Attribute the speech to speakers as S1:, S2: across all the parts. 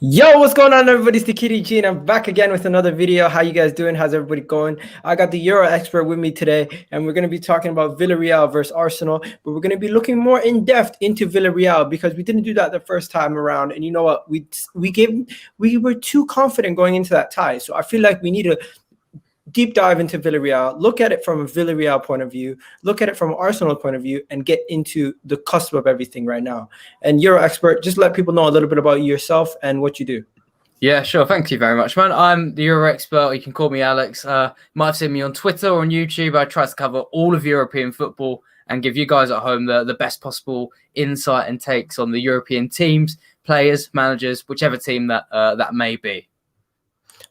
S1: Yo, what's going on, everybody? It's the Kitty G, and I'm back again with another video. How you guys doing? How's everybody going? I got the Euro expert with me today, and we're going to be talking about Villarreal versus Arsenal, but we're going to be looking more in depth into Villarreal because we didn't do that the first time around. And you know what? We were too confident going into that tie, so I feel like we need to deep dive into Villarreal, look at it from a Villarreal point of view, look at it from an Arsenal point of view, and get into the cusp of everything right now. And Euro expert, just let people know a little bit about yourself and what you do.
S2: Yeah, sure. Thank you very much, man. I'm the Euro expert. You can call me Alex. You might have seen me on Twitter or on YouTube. I try to cover all of European football and give you guys at home the best possible insight and takes on the European teams, players, managers, whichever team that may be.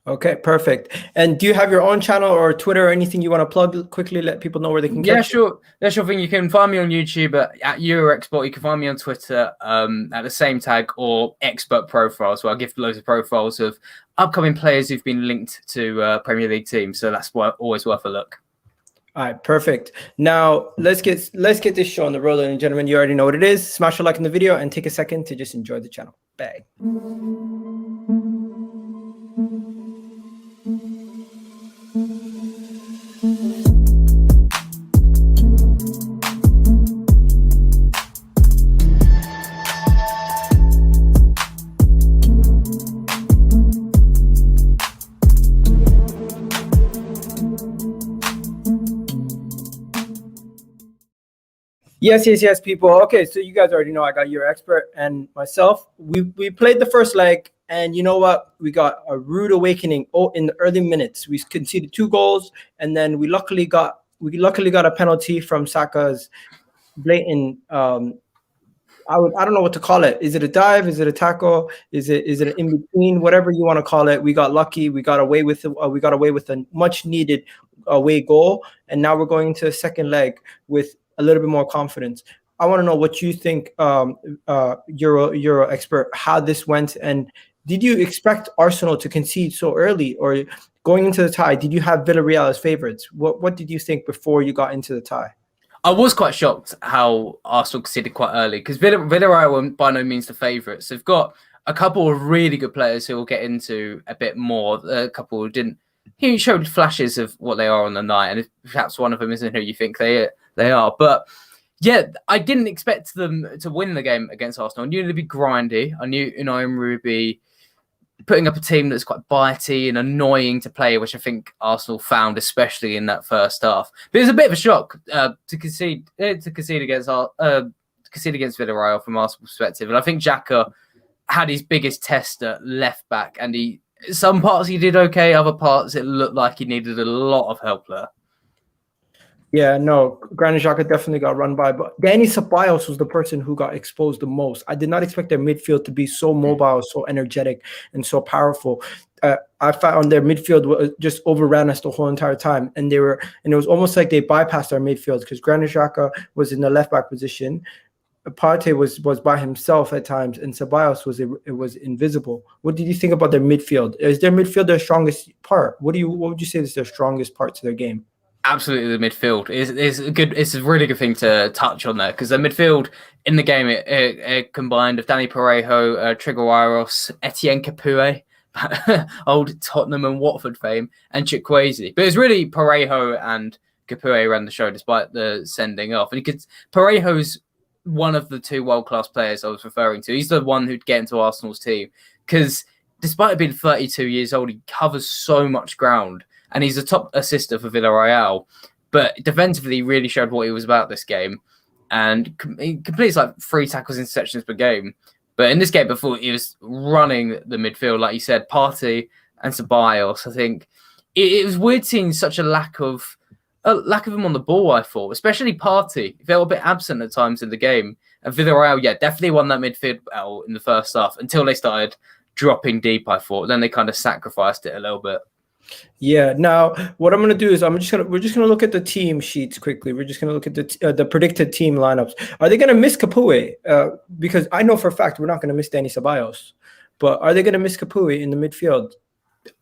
S1: Okay, perfect. And do you have your own channel or Twitter or anything you want to plug quickly? Let people know where they can catch
S2: sure. Yeah, sure thing. You can find me on YouTube at EuroExpert. You can find me on Twitter at the same tag or Expert Profiles, where I give loads of profiles of upcoming players who've been linked to Premier League teams. So that's always worth a look.
S1: All right, perfect. Now let's get this show on the road, ladies and gentlemen. You already know what it is. Smash a like in the video and take a second to just enjoy the channel. Bang. Yes, people. Okay, so you guys already know I got your expert and myself. We played the first leg, and you know what? We got a rude awakening. In the early minutes, we conceded 2 goals, and then we luckily got a penalty from Saka's blatant. I don't know what to call it. Is it a dive? Is it a tackle? Is it an in between? Whatever you want to call it. We got lucky. We got away with it. We got away with a much needed away goal, and now we're going into the second leg with a little bit more confidence. I want to know what you think, Euro expert, how this went, and did you expect Arsenal to concede so early, or going into the tie? Did you have Villarreal as favorites? What did you think before you got into the tie?
S2: I was quite shocked how Arsenal conceded quite early because Villarreal were by no means the favourites. They've got a couple of really good players who we'll get into a bit more. A couple who didn't. He showed flashes of what they are on the night, and perhaps one of them isn't who you think they are. But yeah, I didn't expect them to win the game against Arsenal. I knew it'd be grindy. I knew Unai Emery would be putting up a team that's quite bitey and annoying to play, which I think Arsenal found, especially in that first half. But it was a bit of a shock to concede against Villarreal from Arsenal's perspective. And I think Xhaka had his biggest test at left back, and some parts he did okay, other parts it looked like he needed a lot of help there.
S1: Yeah, no, Granit Xhaka definitely got run by, but Dani Ceballos was the person who got exposed the most. I did not expect their midfield to be so mobile, so energetic, and so powerful. I found their midfield just overran us the whole entire time, and it was almost like they bypassed our midfield because Granit Xhaka was in the left back position. Partey was by himself at times, and Ceballos was invisible. What did you think about their midfield? Is their midfield their strongest part? What would you say is their strongest part to their game?
S2: Absolutely, the midfield is good. It's a really good thing to touch on there because the midfield in the game it combined of Danny Parejo, Trigueros, Etienne Capoue, old Tottenham and Watford fame, and Chukwueze. But it was really Parejo and Capoue ran the show despite the sending off. And Parejo's one of the 2 world-class players I was referring to. He's the one who'd get into Arsenal's team because despite being 32 years old, he covers so much ground. And he's a top assister for Villarreal, but defensively he really showed what he was about this game. And he completes like 3 tackles in sections per game. But in this game before, he was running the midfield, like you said, Partey and Ceballos. I think it was weird seeing such a lack of him on the ball, I thought, especially Partey. He felt a bit absent at times in the game. And Villarreal, definitely won that midfield battle in the first half until they started dropping deep, I thought. Then they kind of sacrificed it a little bit.
S1: Yeah. Now, what I'm going to do is we're just going to look at the team sheets quickly. We're just going to look at the predicted team lineups. Are they going to miss Capoue? Because I know for a fact we're not going to miss Dani Ceballos, but are they going to miss Capoue in the midfield?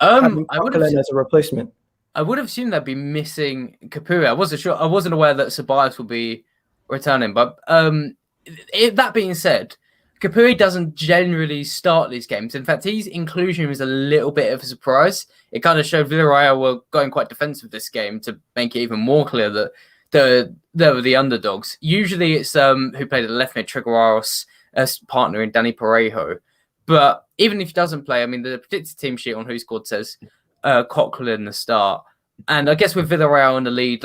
S2: I would have
S1: as a replacement.
S2: I would have assumed they'd be missing Capoue. I wasn't sure. I wasn't aware that Ceballos would be returning. But that being said, Capuy doesn't generally start these games. In fact, his inclusion was a little bit of a surprise. It kind of showed Villarreal were going quite defensive this game to make it even more clear that they were the underdogs. Usually it's who played at the left mid, Trigueros, as partner in Dani Parejo. But even if he doesn't play, I mean, the predicted team sheet on Who Scored says Coquelin in the start. And I guess with Villarreal in the lead,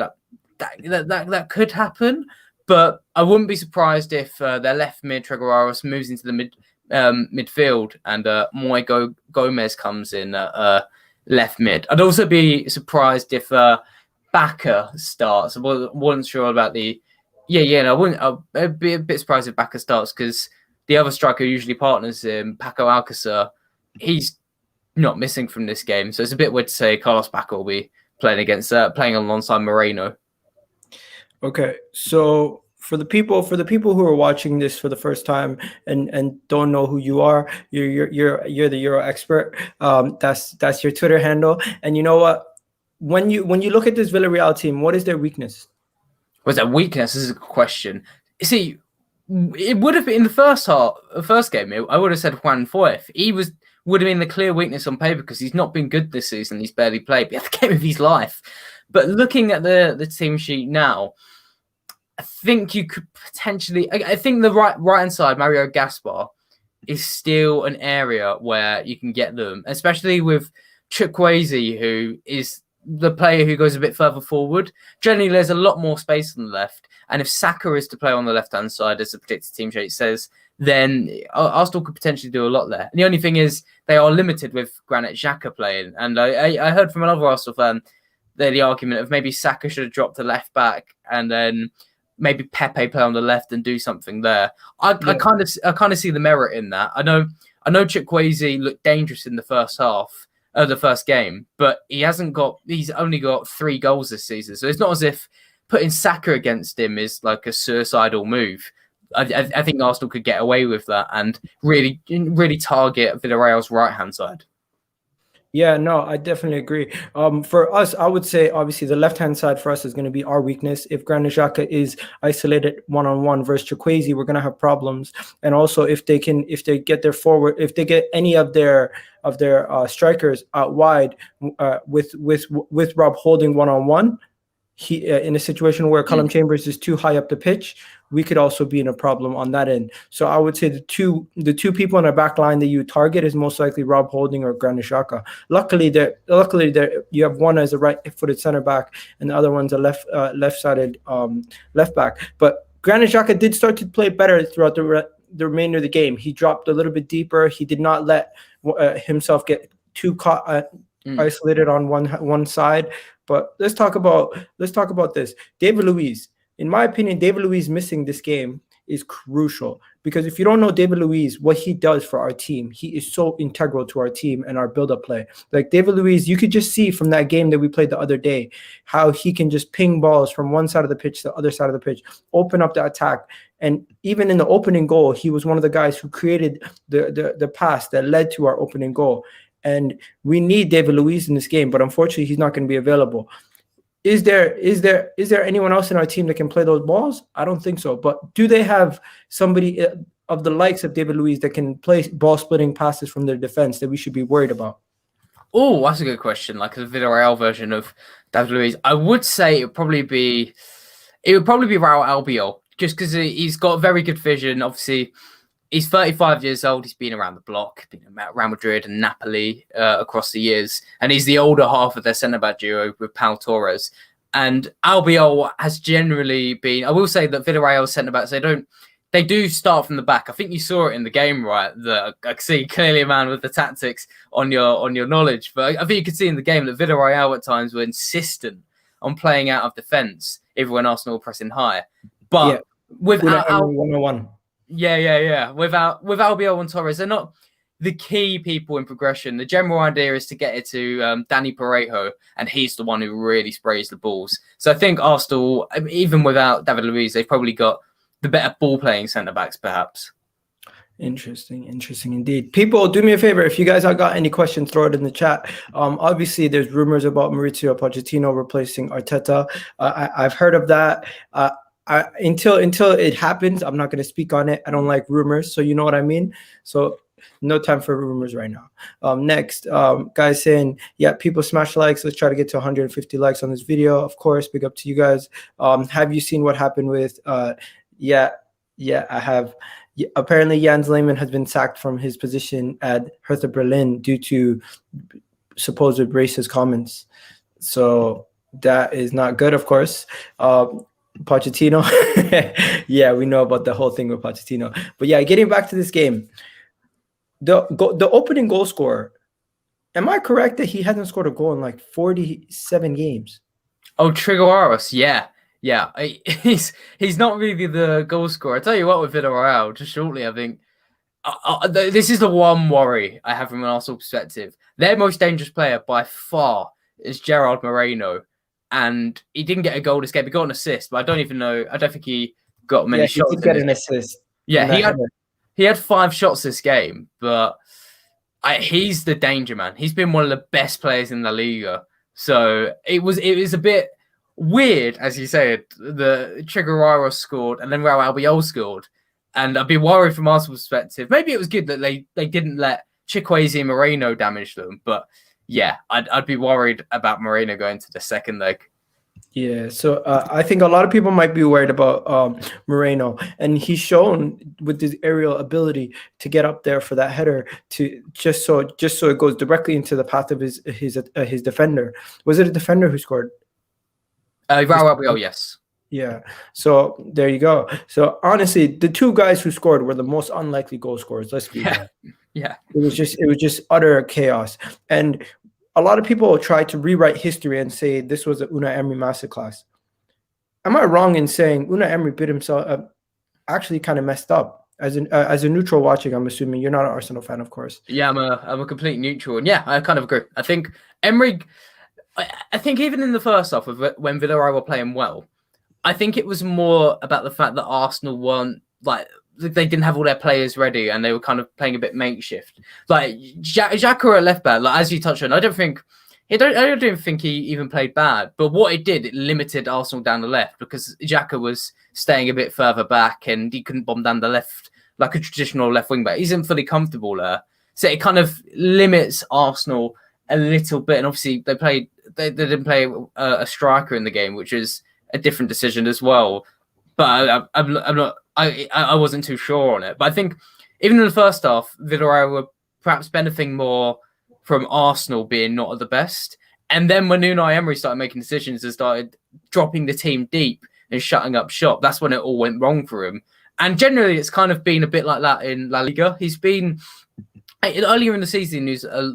S2: that could happen. But I wouldn't be surprised if their left mid, Trigueros, moves into the midfield and Moy Gomez comes in left mid. I'd also be surprised if Bacca starts. I wasn't sure about the... I'd be a bit surprised if Bacca starts because the other striker usually partners him, Paco Alcacer. He's not missing from this game. So it's a bit weird to say Carlos Bacca will be playing alongside Moreno.
S1: Okay, so for the people who are watching this for the first time and don't know who you are, you're the Euro expert. That's your Twitter handle. And you know what? When you look at this Villarreal team, what is their weakness?
S2: What's their weakness? This is a good question. You see, it would have been in the first game. I would have said Juan Foyth. He would have been the clear weakness on paper because he's not been good this season. He's barely played. But he had the game of his life. But looking at the team sheet now, I think you could potentially... I think the right-hand side, Mario Gaspar, is still an area where you can get them, especially with Chukwueze, who is the player who goes a bit further forward. Generally, there's a lot more space on the left. And if Saka is to play on the left-hand side, as the predicted team sheet says, then Arsenal could potentially do a lot there. And the only thing is they are limited with Granit Xhaka playing. And I heard from another Arsenal fan the argument of maybe Saka should have dropped to left back and then maybe Pepe play on the left and do something there. I kind of see the merit in that. I know Chukwueze looked dangerous in the first half of the first game, but he's only got 3 goals this season. So it's not as if putting Saka against him is like a suicidal move. I think Arsenal could get away with that and really target Villarreal's right-hand side.
S1: Yeah, no, I definitely agree. For us, I would say obviously the left-hand side for us is going to be our weakness. If Granit Xhaka is isolated one-on-one versus Chukwueze, we're going to have problems. And also if they get any of their strikers out wide with Rob holding one-on-one, he in a situation where Callum Chambers is too high up the pitch, we could also be in a problem on that end. So I would say the two people on our back line that you target is most likely Rob Holding or Granit Xhaka. Luckily you have one as a right-footed center back and the other one's a left-sided left back. But Granit Xhaka did start to play better throughout the remainder of the game. He dropped a little bit deeper. He did not let himself get too caught isolated on one side. But let's talk about this. David Luiz. In my opinion, David Luiz missing this game is crucial because if you don't know David Luiz, what he does for our team, he is so integral to our team and our build-up play. Like David Luiz, you could just see from that game that we played the other day how he can just ping balls from one side of the pitch to the other side of the pitch, open up the attack. And even in the opening goal, he was one of the guys who created the pass that led to our opening goal. And we need David Luiz in this game, but unfortunately, he's not going to be available. Is there anyone else in our team that can play those balls? I don't think so. But do they have somebody of the likes of David Luiz that can play ball splitting passes from their defense that we should be worried about?
S2: Oh, that's a good question. Like the Villarreal version of David Luiz, I would say it would probably be Raul Albiol, just because he's got very good vision. Obviously, he's 35 years old. He's been around the block, been at Real Madrid and Napoli across the years. And he's the older half of their centre-back duo with Pau Torres. And Albiol has generally been... I will say that Villarreal centre-backs, they do start from the back. I think you saw it in the game, right? I see clearly a man with the tactics on your knowledge. But I think you could see in the game that Villarreal at times were insistent on playing out of defence, even when Arsenal were pressing high. But without...
S1: 101.
S2: Yeah. Without Albiol and Torres, they're not the key people in progression. The general idea is to get it to Dani Parejo, and he's the one who really sprays the balls. So I think Arsenal, even without David Luiz, they've probably got the better ball-playing centre-backs, perhaps.
S1: Interesting indeed. People, do me a favor. If you guys have got any questions, throw it in the chat. Obviously, there's rumors about Maurizio Pochettino replacing Arteta. I've heard of that. until it happens, I'm not going to speak on it. I don't like rumors, so you know what I mean. So no time for rumors right now. Next, guys saying, yeah, people smash likes. Let's try to get to 150 likes on this video. Of course, big up to you guys. Have you seen what happened with? Yeah, I have. Yeah, apparently, Jens Lehmann has been sacked from his position at Hertha Berlin due to supposed racist comments. So that is not good, of course. Pochettino, yeah, we know about the whole thing with Pochettino. But yeah, getting back to this game, the opening goal scorer, am I correct that he hasn't scored a goal in like 47 games?
S2: Oh, Trigueros, yeah. He's not really the goal scorer. I tell you what, with Villarreal, just shortly, I think this is the one worry I have from an Arsenal perspective. Their most dangerous player by far is Gerard Moreno, and he didn't get a goal this game. He got an assist, but I don't think he got many shots.
S1: He did get an assist.
S2: Yeah, he had 5 shots this game, but he's the danger man. He's been one of the best players in La Liga. So it was a bit weird, as you said. The Trigueros scored, and then Real Albiol scored. And I'd be worried from Arsenal's perspective. Maybe it was good that they didn't let Chukwueze and Moreno damage them. But yeah, I'd be worried about Moreno going to the second leg.
S1: Yeah, so I think a lot of people might be worried about Moreno, and he's shown with his aerial ability to get up there for that header to just so it goes directly into the path of his defender. Was it a defender who scored?
S2: Raul Albiol, yes.
S1: Yeah, so there you go. So honestly, the 2 guys who scored were the most unlikely goal scorers. Let's be honest.
S2: Yeah.
S1: It was just utter chaos. And a lot of people try to rewrite history and say this was a Unai Emery masterclass. Am I wrong in saying Unai Emery bit himself actually kind of messed up? As a neutral watching, I'm assuming you're not an Arsenal fan, of course.
S2: Yeah, I'm a complete neutral, and yeah, I kind of agree. I think Emery. I think even in the first half, when Villarreal were playing well, I think it was more about the fact that Arsenal weren't they didn't have all their players ready and they were kind of playing a bit makeshift. Like Xhaka at left back, like as you touched on, I don't think he even played bad. But what it did, it limited Arsenal down the left because Xhaka was staying a bit further back and he couldn't bomb down the left like a traditional left wing back. He isn't fully comfortable there, so it kind of limits Arsenal a little bit. And obviously they didn't play a striker in the game, which is a different decision as well. But I wasn't too sure on it. But I think even in the first half, Villarreal were perhaps benefiting more from Arsenal being not at the best. And then when Unai Emery started making decisions and started dropping the team deep and shutting up shop, that's when it all went wrong for him. And generally, it's kind of been a bit like that in La Liga. He's been, earlier in the season, he's a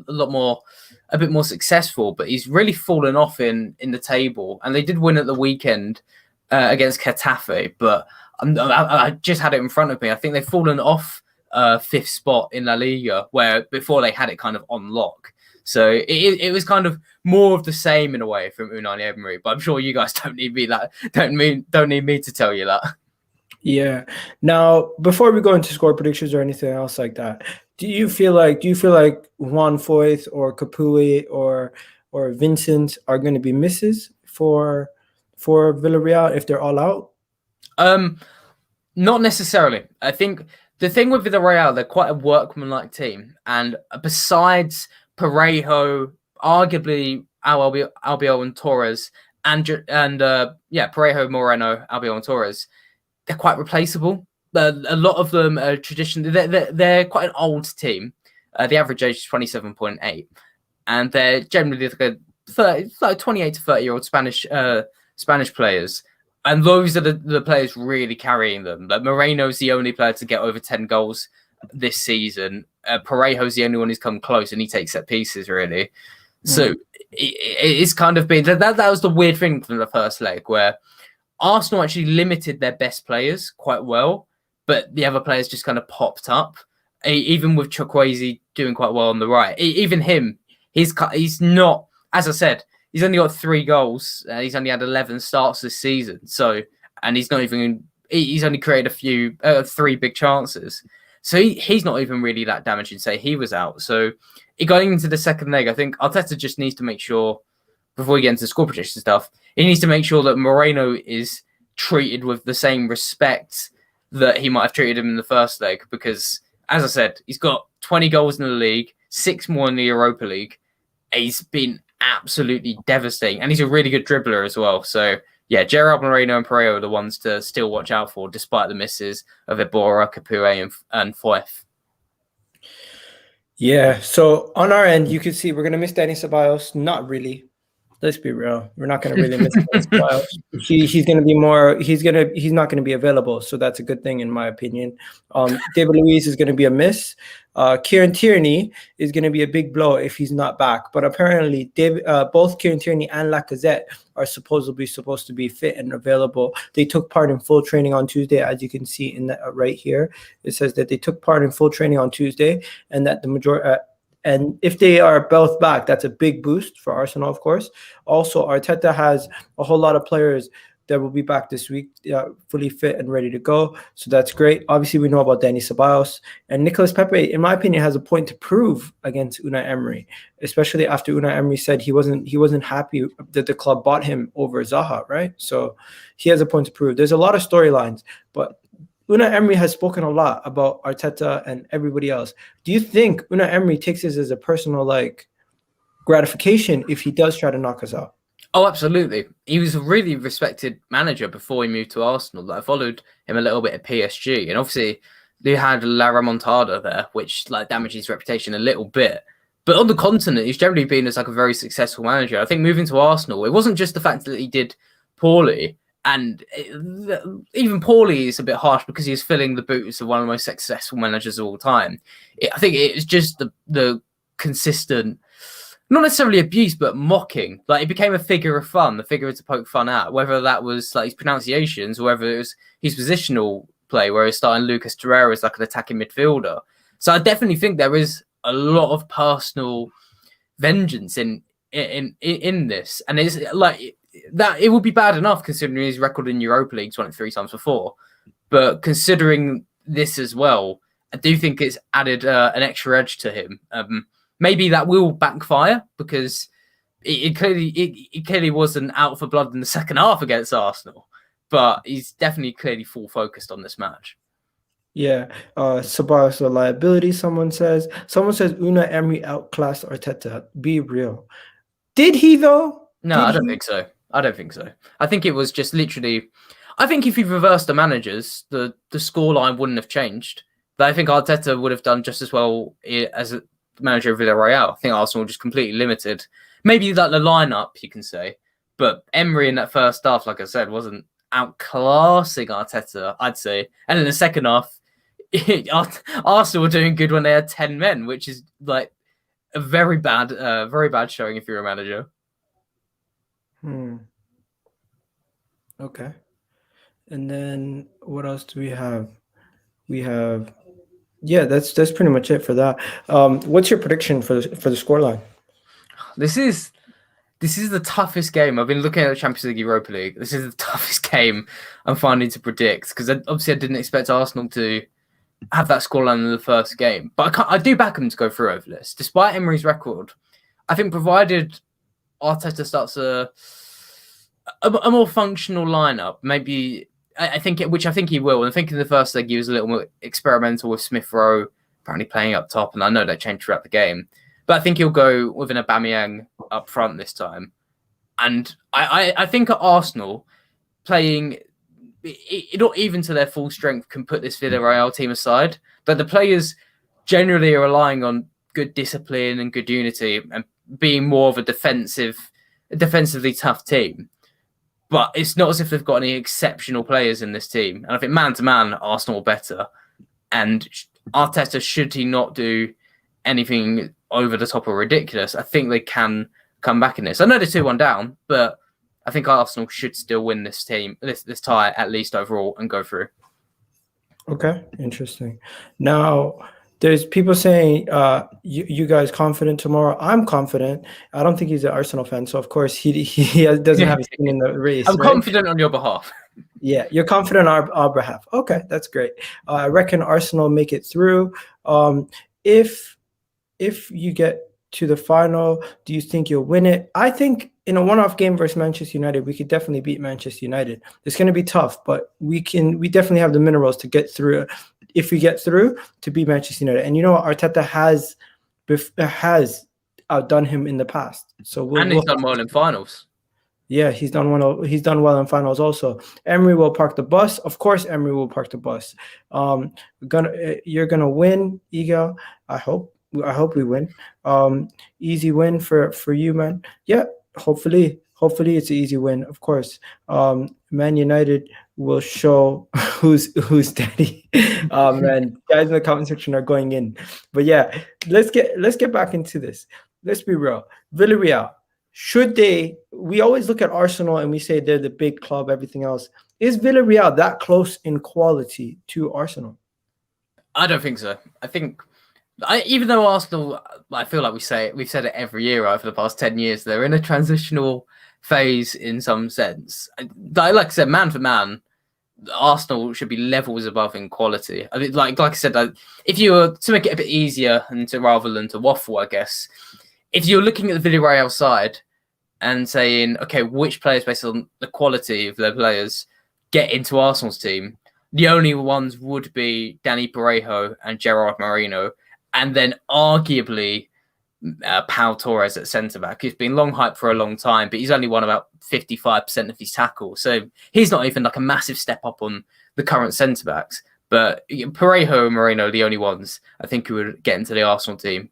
S2: bit more successful, but he's really fallen off in the table. And they did win at the weekend against Getafe, but I just had it in front of me. I think they've fallen off 5th spot in La Liga, where before they had it kind of on lock. So it was kind of more of the same in a way from Unai Emery. But I'm sure you guys don't need me to tell you that. Yeah.
S1: Now, before we go into score predictions or anything else like that, do you feel like Juan Foyth or Capoue or Vincent are going to be misses for Villarreal if they're all out?
S2: Not necessarily. I think the thing with Villarreal, they're quite a workmanlike team, and besides Parejo, arguably Albiol and Torres, and Parejo, Moreno, Albiol and Torres, they're quite replaceable. A lot of them are traditionally they're quite an old team. The average age is 27.8, and they're generally like 28 to 30-year-old Spanish players. And those are the players really carrying them. Like Moreno's the only player to get over 10 goals this season. Parejo's the only one who's come close, and he takes set pieces, really. So it's kind of been... That was the weird thing from the first leg, where Arsenal actually limited their best players quite well, but the other players just kind of popped up. Even with Chukwueze doing quite well on the right. Even him, he's not... As I said, he's only got 3 goals. He's only had 11 starts this season. So, and he's only created 3 big chances. So he's not even really that damaging. Say he was out. So going into the second leg, I think Arteta just needs to make sure, before he gets into score prediction stuff, he needs to make sure that Moreno is treated with the same respect that he might have treated him in the first leg, because, as I said, he's got 20 goals in the league, 6 more in the Europa League. He's been absolutely devastating, and he's a really good dribbler as well. So, yeah, Gerard Moreno and Pereira are the ones to still watch out for, despite the misses of Iborra, Capoue, and Foyth.
S1: Yeah, so on our end, you can see we're going to miss Danny Ceballos. Not really. Let's be real. We're not going to really miss Danny Ceballos. He's going to be more. He's not going to be available. So that's a good thing in my opinion. David Luiz is going to be a miss. Kieran Tierney is going to be a big blow if he's not back. But apparently, both Kieran Tierney and Lacazette are supposed to be fit and available. They took part in full training on Tuesday, as you can see in that right here. It says that they took part in full training on Tuesday, and that the majority. And if they are both back, that's a big boost for Arsenal, of course. Also, Arteta has a whole lot of players that will be back this week, fully fit and ready to go. So that's great. Obviously, we know about Danny Ceballos. And Nicolas Pepe, in my opinion, has a point to prove against Unai Emery, especially after Unai Emery said he wasn't happy that the club bought him over Zaha, right? So he has a point to prove. There's a lot of storylines, but Unai Emery has spoken a lot about Arteta and everybody else. Do you think Unai Emery takes this as a personal gratification if he does try to knock us out?
S2: Oh, absolutely. He was a really respected manager before he moved to Arsenal. I followed him a little bit at PSG, and obviously they had La Remontada there, which damaged his reputation a little bit. But on the continent, he's generally been as a very successful manager. I think moving to Arsenal, it wasn't just the fact that he did poorly. And even poorly is a bit harsh because he was filling the boots of one of the most successful managers of all time. I think it was just the consistent, not necessarily abuse, but mocking. It became a figure of fun, a figure to poke fun at, whether that was his pronunciations or whether it was his positional play, where he's starting Lucas Torreira as an attacking midfielder. So I definitely think there is a lot of personal vengeance in this. And it's that it would be bad enough considering his record in Europa League, won it 3 times before. But considering this as well, I do think it's added an extra edge to him. Maybe that will backfire because it clearly wasn't out for blood in the second half against Arsenal. But he's definitely clearly full focused on this match.
S1: Yeah, Ceballos a liability, someone says. Someone says Unai Emery outclassed Arteta. Be real. Did he though?
S2: No, I don't think so. I think it was just literally. I think if he reversed the managers, the scoreline wouldn't have changed. But I think Arteta would have done just as well as a manager of Villarreal. I think Arsenal were just completely limited. Maybe the lineup, you can say. But Emery in that first half, like I said, wasn't outclassing Arteta, I'd say. And in the second half, Arsenal were doing good when they had 10 men, which is a very bad showing if you're a manager.
S1: Okay. And then what else do we have? That's pretty much it for that. What's your prediction for the scoreline?
S2: This is the toughest game. I've been looking at the Champions League, Europa League. This is the toughest game I'm finding to predict because obviously I didn't expect Arsenal to have that scoreline in the first game. But I do back them to go through over this. Despite Emery's record, I think provided Arteta starts a more functional lineup, maybe I think he will. And I think in the first leg he was a little more experimental with Smith Rowe apparently playing up top, and I know that changed throughout the game. But I think he'll go with an Aubameyang up front this time. And I think at Arsenal, playing not even to their full strength can put this Villarreal team aside. But the players generally are relying on good discipline and good unity and being more of a defensively tough team. But it's not as if they've got any exceptional players in this team. And I think man-to-man, Arsenal are better. And Arteta, should he not do anything over the top or ridiculous, I think they can come back in this. I know they're 2-1 down, but I think Arsenal should still win this tie at least overall and go through. Okay,
S1: interesting. Now, there's people saying, you guys confident tomorrow? I'm confident. I don't think he's an Arsenal fan, so of course he doesn't have a skin in the race.
S2: I'm confident on your behalf.
S1: Yeah, you're confident on our behalf. Okay, that's great. I reckon Arsenal make it through. If you get to the final. Do you think you'll win it? I think in a one-off game versus Manchester United, we could definitely beat Manchester United. It's going to be tough, but we definitely have the minerals to get through. If we get through, to beat Manchester United. And you know what? Arteta has outdone him in the past. So
S2: he's done well in finals.
S1: Yeah, he's done well. He's done well in finals also. Emery will park the bus. Of course, Emery will park the bus. You're gonna win, Iga. I hope we win. Easy win for you, man. Yeah, hopefully it's an easy win. Of course. Man United will show who's daddy. Man, guys in the comment section are going in. But yeah, let's get back into this. Let's be real. Villarreal. We always look at Arsenal and we say they're the big club, everything else. Is Villarreal that close in quality to Arsenal?
S2: I don't think so. I think, even though Arsenal, I feel like we've said it every year over the past 10 years, they're in a transitional phase in some sense. Like I said, man for man, Arsenal should be levels above in quality. I mean, like I said, if you were to make it a bit easier and rather than to waffle, I guess, if you're looking at the Villarreal side and saying, okay, which players based on the quality of their players get into Arsenal's team, the only ones would be Danny Parejo and Gerard Moreno, and then arguably Pau Torres at centre-back. He's been long hyped for a long time, but he's only won about 55% of his tackles. So he's not even like a massive step up on the current centre-backs. But Parejo and Moreno are the only ones I think who would get into the Arsenal team.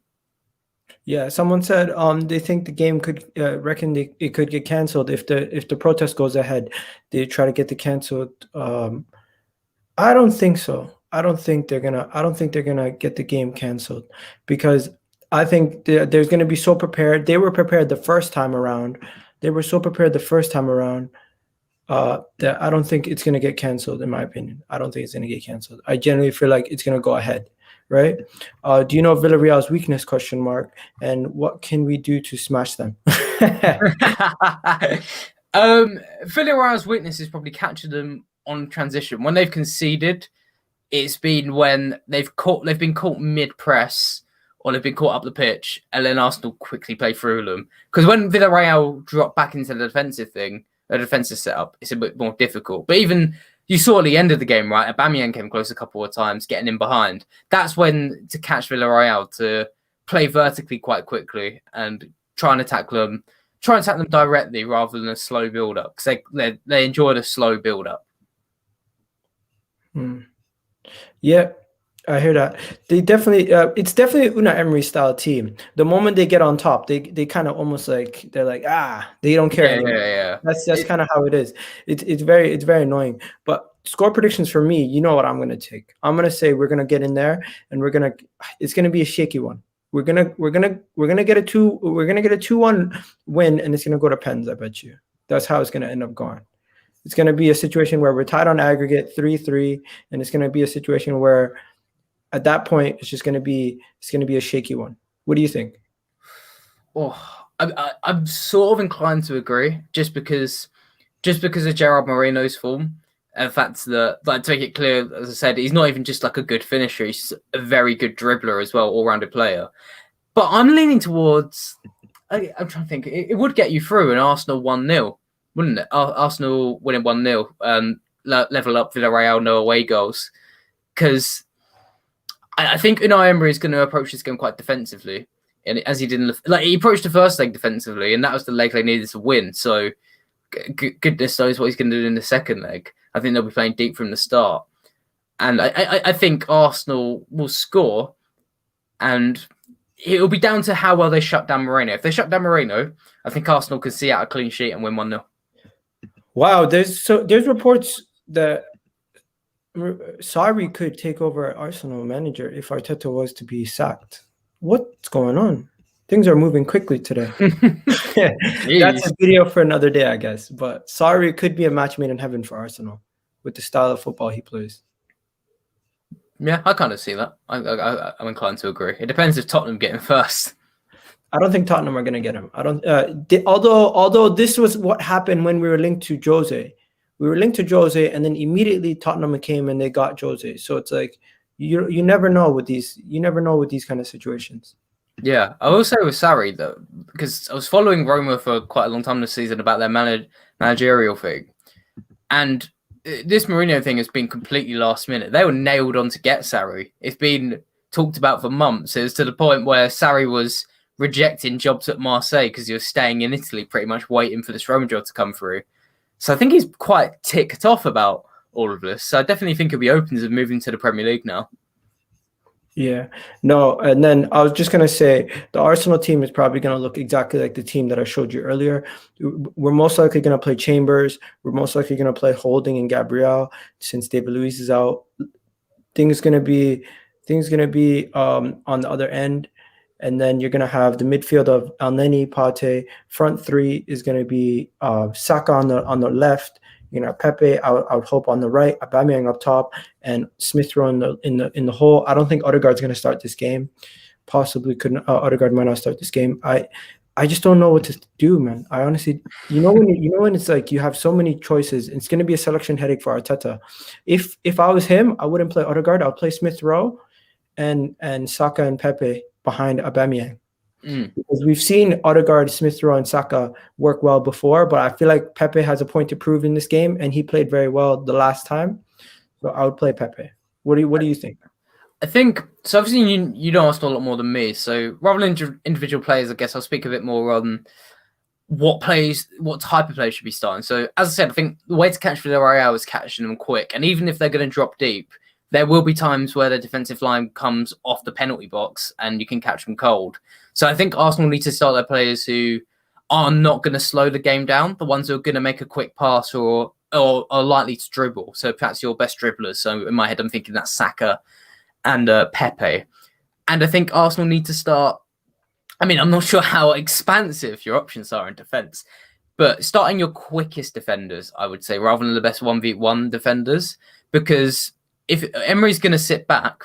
S1: Yeah, someone said they think the game could it could get cancelled if the protest goes ahead. They try to get it cancelled. I don't think so. I don't think they're gonna get the game cancelled, because I think there's gonna be so prepared. They were prepared the first time around. They were so prepared the first time around that I don't think it's gonna get cancelled. In my opinion, I don't think it's gonna get cancelled. I generally feel like it's gonna go ahead. Right? Do you know Villarreal's weakness? ? And what can we do to smash them?
S2: Villarreal's weakness is probably catching them on transition. When they've conceded, it's been when they've been caught mid press or they've been caught up the pitch, and then Arsenal quickly play through them. Because when Villarreal drop back into the defensive setup, it's a bit more difficult. But even you saw at the end of the game, right? Aubameyang came close a couple of times, getting in behind. That's when to catch Villarreal to play vertically quite quickly and try and attack them directly rather than a slow build up, because they enjoy the slow build up.
S1: Yeah, I hear that. They definitely it's definitely Unai Emery style team. The moment they get on top, they kind of almost like they're like, they don't care anymore.
S2: Yeah.
S1: That's kind of how it is. It's very annoying. But score predictions for me, you know what I'm gonna take. I'm gonna say we're gonna get in there and it's gonna be a shaky one. We're gonna get a 2-1 win, and it's gonna go to pens, I bet you. That's how it's gonna end up going. It's gonna be a situation where we're tied on aggregate 3-3, and it's gonna be a situation where at that point it's gonna be a shaky one. What do you think?
S2: Oh, I'm sort of inclined to agree, just because of Gerard Moreno's form. And the fact that, like, to make it clear, as I said, he's not even just like a good finisher; he's a very good dribbler as well, all-rounded player. But I'm leaning towards. I'm trying to think. It would get you through an Arsenal 1-0, wouldn't it? Arsenal winning 1-0, level up Villarreal, no away goals, because I think Unai Emery is going to approach this game quite defensively, and as he didn't, he approached the first leg defensively, and that was the leg they needed to win. So, goodness knows what he's going to do in the second leg. I think they'll be playing deep from the start, and I think Arsenal will score, and it'll be down to how well they shut down Moreno. If they shut down Moreno, I think Arsenal can see out a clean sheet and win 1-0.
S1: Wow, there's reports that Sarri could take over Arsenal manager if Arteta was to be sacked. What's going on? Things are moving quickly today. That's a video for another day, I guess. But Sarri could be a match made in heaven for Arsenal with the style of football he plays.
S2: Yeah, I kind of see that. I'm inclined to agree. It depends if Tottenham get him first.
S1: I don't think Tottenham are going to get him. I don't. Although this was what happened when we were linked to Jose. We were linked to Jose, and then immediately Tottenham came and they got Jose. So it's like you never know with these. You never know with these kind of situations.
S2: Yeah, I will say with Sarri though, because I was following Roma for quite a long time this season about their managerial thing, and this Mourinho thing has been completely last minute. They were nailed on to get Sarri. It's been talked about for months. It was to the point where Sarri was rejecting jobs at Marseille because he was staying in Italy, pretty much waiting for this Roma job to come through. So I think he's quite ticked off about all of this. So I definitely think he'll be open to moving to the Premier League now.
S1: Yeah, no, and then I was just gonna say the Arsenal team is probably gonna look exactly like the team that I showed you earlier. We're most likely gonna play Chambers. We're most likely gonna play Holding and Gabriel since David Luiz is out. Things gonna be on the other end, and then you're gonna have the midfield of Elneny, Pate. Front three is gonna be Saka on the left. You know, Pepe, I would hope on the right, Aubameyang up top, and Smith Rowe in the hole. I don't think Odegaard's going to start this game. Possibly couldn't. Odegaard might not start this game. I just don't know what to do, man. I honestly, when it's like you have so many choices, it's going to be a selection headache for Arteta. If I was him, I wouldn't play Odegaard. I'll play Smith Rowe, and Saka and Pepe behind Aubameyang. Because we've seen Odegaard, Smith Rowe, and Saka work well before, but I feel like Pepe has a point to prove in this game, and he played very well the last time. So I would play Pepe. What do you think?
S2: I think so. Obviously, you know Arsenal a lot more than me. So rather than individual players, I guess I'll speak a bit more on what type of players should be starting. So as I said, I think the way to catch Villarreal is catching them quick, and even if they're going to drop deep, there will be times where the defensive line comes off the penalty box and you can catch them cold. So I think Arsenal need to start their players who are not going to slow the game down, the ones who are going to make a quick pass or are likely to dribble. So perhaps your best dribblers. So in my head, I'm thinking that's Saka and Pepe. And I think Arsenal need to start. I mean, I'm not sure how expansive your options are in defence, but starting your quickest defenders, I would say, rather than the best 1v1 defenders, because if Emery's going to sit back,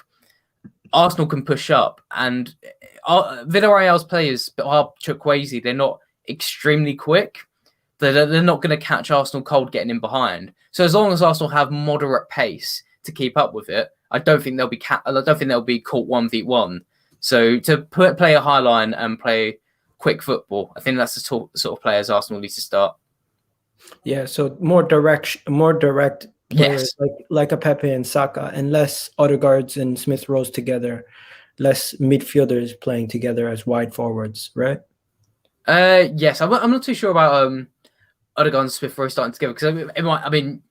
S2: Arsenal can push up, and Villarreal's players are Chukwueze. They're not extremely quick. They're not going to catch Arsenal cold getting in behind. So as long as Arsenal have moderate pace to keep up with it, I don't think they'll be caught 1v1. So to play a high line and play quick football, I think that's the sort of players Arsenal need to start.
S1: Yeah, so more direct players,
S2: yes,
S1: like a Pepe and Saka, and less Odegaards and Smith Rowe together, less midfielders playing together as wide forwards, right?
S2: Yes, I'm not too sure about Odegaard and Smith Rowe starting together because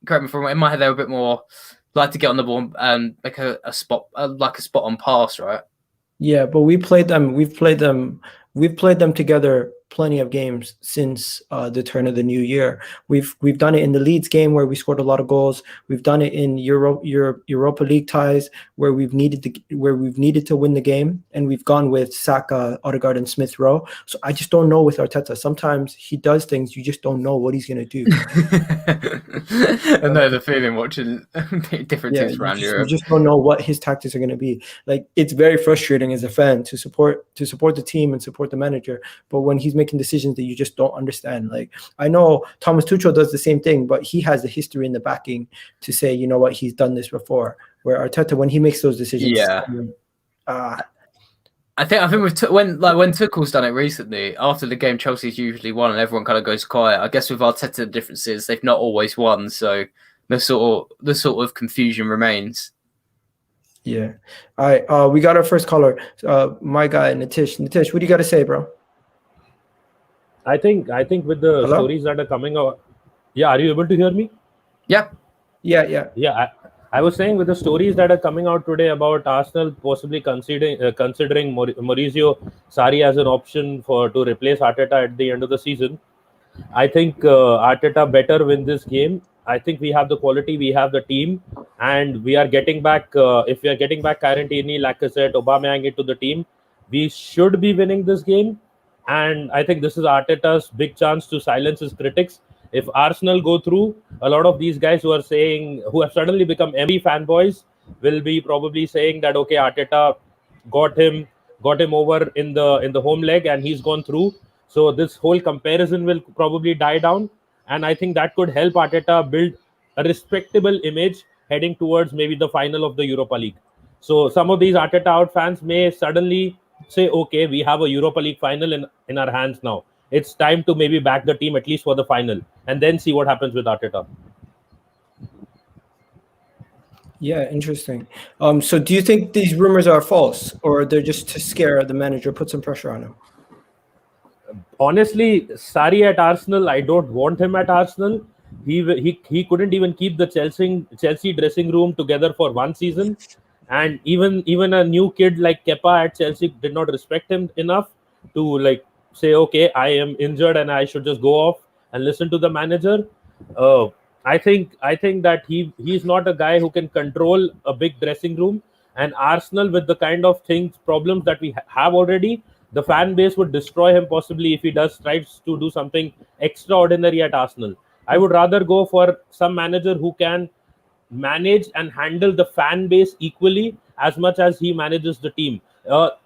S2: correct me if I'm wrong, in my head they're a bit more like to get on the ball and make a spot on pass, right?
S1: Yeah, but we've played them together plenty of games since the turn of the new year. We've done it in the Leeds game where we scored a lot of goals. We've done it in Europa League ties where we've needed to win the game, and we've gone with Saka, Odegaard, and Smith Rowe. So I just don't know with Arteta. Sometimes he does things you just don't know what he's going to do.
S2: I know the feeling watching different teams around Europe.
S1: You just don't know what his tactics are going to be. Like, it's very frustrating as a fan to support the team and support the manager, but when he's making decisions that you just don't understand. Like, I know Thomas Tuchel does the same thing, but he has the history in the backing to say, you know what, he's done this before. Where Arteta, when he makes those decisions,
S2: I think when Tuchel's done it recently, after the game Chelsea's usually won and everyone kind of goes quiet. I guess with Arteta the difference is they've not always won, so the sort of confusion remains.
S1: Yeah. All right. We got our first caller. My guy, Nitish. Nitish, what do you got to say, bro?
S3: I think with the stories that are coming out. Yeah, are you able to hear me?
S2: Yeah.
S3: Yeah. I was saying with the stories that are coming out today about Arsenal possibly considering Maurizio Sarri as an option to replace Arteta at the end of the season. I think Arteta better win this game. I think we have the quality, we have the team, and we are getting back. If we are getting back Kieran, Tierney, Lacazette, Aubameyang into the team, we should be winning this game. And I think this is Arteta's big chance to silence his critics. If Arsenal go through, a lot of these guys who have suddenly become Emery fanboys will be probably saying that, okay, Arteta got him over in the home leg and he's gone through. So this whole comparison will probably die down. And I think that could help Arteta build a respectable image heading towards maybe the final of the Europa League. So some of these Arteta out fans may suddenly say, okay, we have a Europa League final in our hands now. It's time to maybe back the team at least for the final, and then see what happens with Arteta.
S1: Yeah, interesting. So do you think these rumors are false, or they're just to scare the manager, put some pressure on him?
S3: Honestly, Sarri at Arsenal, I don't want him at Arsenal. He couldn't even keep the Chelsea dressing room together for one season, and even a new kid like Kepa at Chelsea did not respect him enough to like say, okay, I am injured and I should just go off and listen to the manager. Uh, I think that he's not a guy who can control a big dressing room. And Arsenal, with the kind of problems that we have already, the fan base would destroy him possibly if he tries to do something extraordinary at Arsenal. I would rather go for some manager who can manage and handle the fan base equally as much as he manages the team.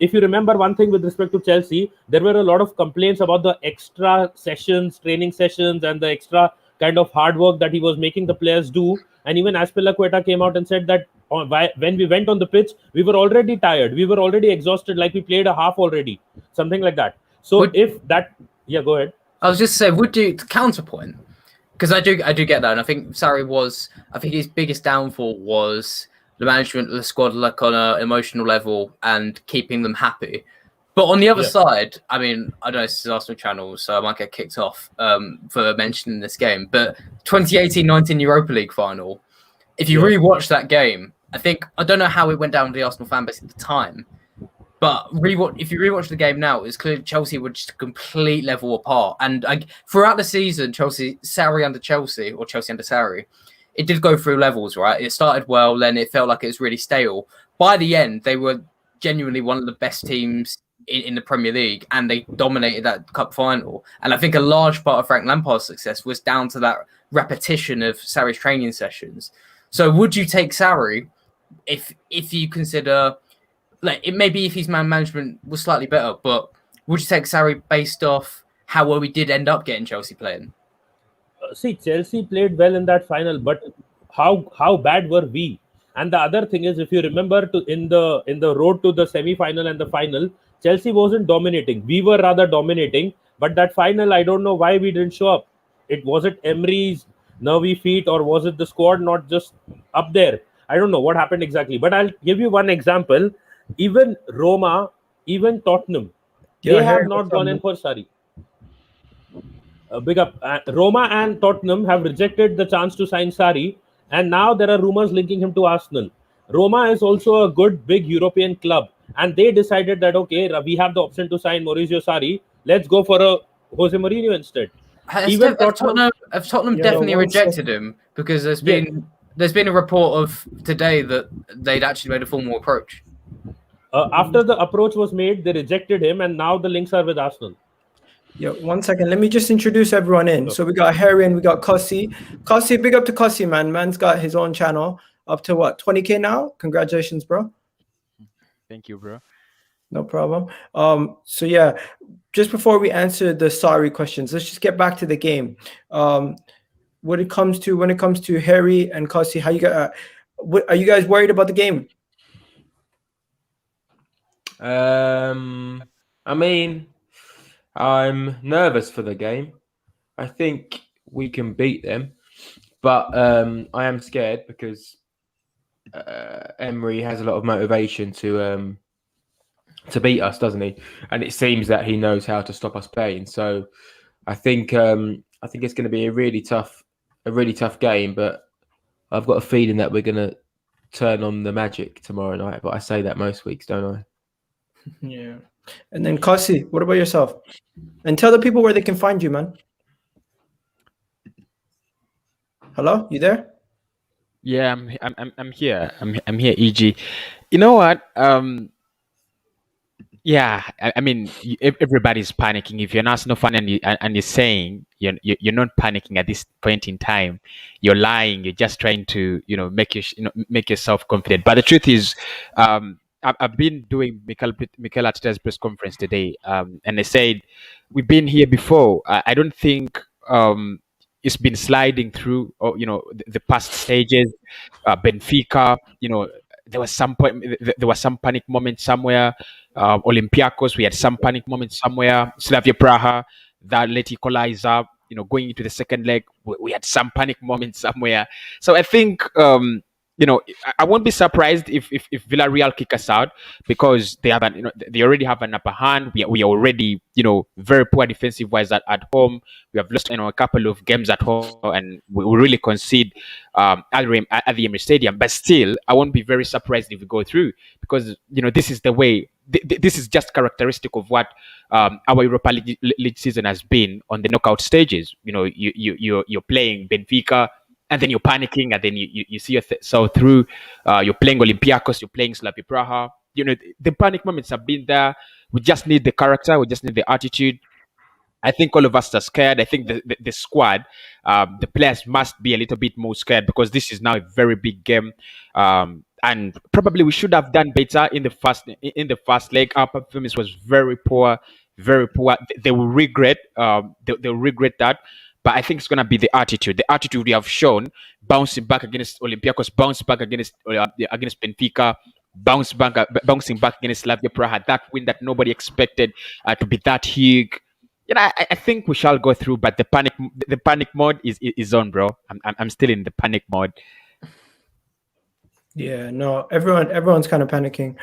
S3: If you remember one thing with respect to Chelsea, there were a lot of complaints about the extra sessions, training sessions, and the extra kind of hard work that he was making the players do. And even Aspilicueta came out and said that when we went on the pitch, we were already tired, we were already exhausted, like we played a half already, something like that. So yeah, go ahead.
S2: I was just saying, would you counterpoint? Because I do get that, and I think Sarri I think his biggest downfall was the management of the squad, like on an emotional level and keeping them happy. But on the other side, I mean, I don't know, this is Arsenal channel, so I might get kicked off for mentioning this game. But 2018-19 Europa League final, if you rewatch that game, I don't know how it went down with the Arsenal fan base at the time, but if you rewatch the game now, it's clear Chelsea were just a complete level apart. And throughout the season, Sarri under Chelsea, or Chelsea under Sarri, it did go through levels, right? It started well, then it felt like it was really stale. By the end, they were genuinely one of the best teams in the Premier League, and they dominated that cup final. And I think a large part of Frank Lampard's success was down to that repetition of Sarri's training sessions. So would you take Sarri if you consider, like, it maybe if his man management was slightly better, but would you take Sarri based off how well we did end up getting Chelsea playing?
S3: See, Chelsea played well in that final, but how bad were we? And the other thing is, if you remember, in the road to the semi-final and the final, Chelsea wasn't dominating. We were rather dominating. But that final, I don't know why we didn't show up. Was it Emery's nervy feet, or was it the squad not just up there? I don't know what happened exactly. But I'll give you one example. Even Roma, even Tottenham, they have not gone in for Sarri. Big up. Roma and Tottenham have rejected the chance to sign Sarri, and now there are rumors linking him to Arsenal. Roma is also a good big European club, and they decided that, okay, we have the option to sign Maurizio Sarri. Let's go for a Jose Mourinho instead.
S2: Even Tottenham definitely rejected him, because there's been a report of today that they'd actually made a formal approach.
S3: After the approach was made, they rejected him, and now the links are with Arsenal.
S1: Yeah, 1 second. Let me just introduce everyone in. So we got Harry and we got Kossi. Kossi, big up to Kossi, man. Man's got his own channel up to what, 20K now? Congratulations, bro.
S4: Thank you, bro.
S1: No problem. So yeah, just before we answer the Sarri questions, let's just get back to the game. When it comes to Harry and Kossi, how you got? Are you guys worried about the game?
S5: I mean, I'm nervous for the game. I think we can beat them, but I am scared because Emery has a lot of motivation to beat us, doesn't he? And it seems that he knows how to stop us playing. So I think it's going to be a really tough game. But I've got a feeling that we're going to turn on the magic tomorrow night. But I say that most weeks, don't I?
S1: Yeah. And then Kossi, what about yourself? And tell the people where they can find you, man. Hello, you there?
S4: Yeah, I'm here. I'm here, EG. You know what? Yeah, I mean, everybody's panicking. If you're an Arsenal fan and you're saying you're not panicking at this point in time, you're lying. You're just trying to make yourself confident. But the truth is, I've been doing Mikel Arteta's press conference today, and they said we've been here before. I don't think it's been sliding through, the past stages. Benfica, there was some panic moment somewhere. Olympiacos, we had some panic moment somewhere. Slavia Praha, that late equalizer. Going into the second leg, we had some panic moment somewhere. So I think I won't be surprised if Villarreal kick us out, because they already have an upper hand. We are already very poor defensive wise at home. We have lost a couple of games at home, and we really concede at the Emirates Stadium. But still, I won't be very surprised if we go through, because this is the way. This is just characteristic of what our Europa League season has been on the knockout stages. You're playing Benfica, and then you're panicking, and then you see yourself through. You're playing Olympiacos, you're playing Slavia Praha. The panic moments have been there. We just need the character. We just need the attitude. I think all of us are scared. I think the squad, the players must be a little bit more scared, because this is now a very big game. And probably we should have done better in the first leg. Our performance was very poor, very poor. They will regret. They'll regret that. But I think it's gonna be the attitude. The attitude we have shown, bouncing back against Olympiacos, bouncing back against Benfica, bouncing back against Slavia Praha. That win that nobody expected to be that huge. I think we shall go through, but the panic mode is on, bro. I'm still in the panic mode.
S1: Yeah, no, everyone's kind of panicking.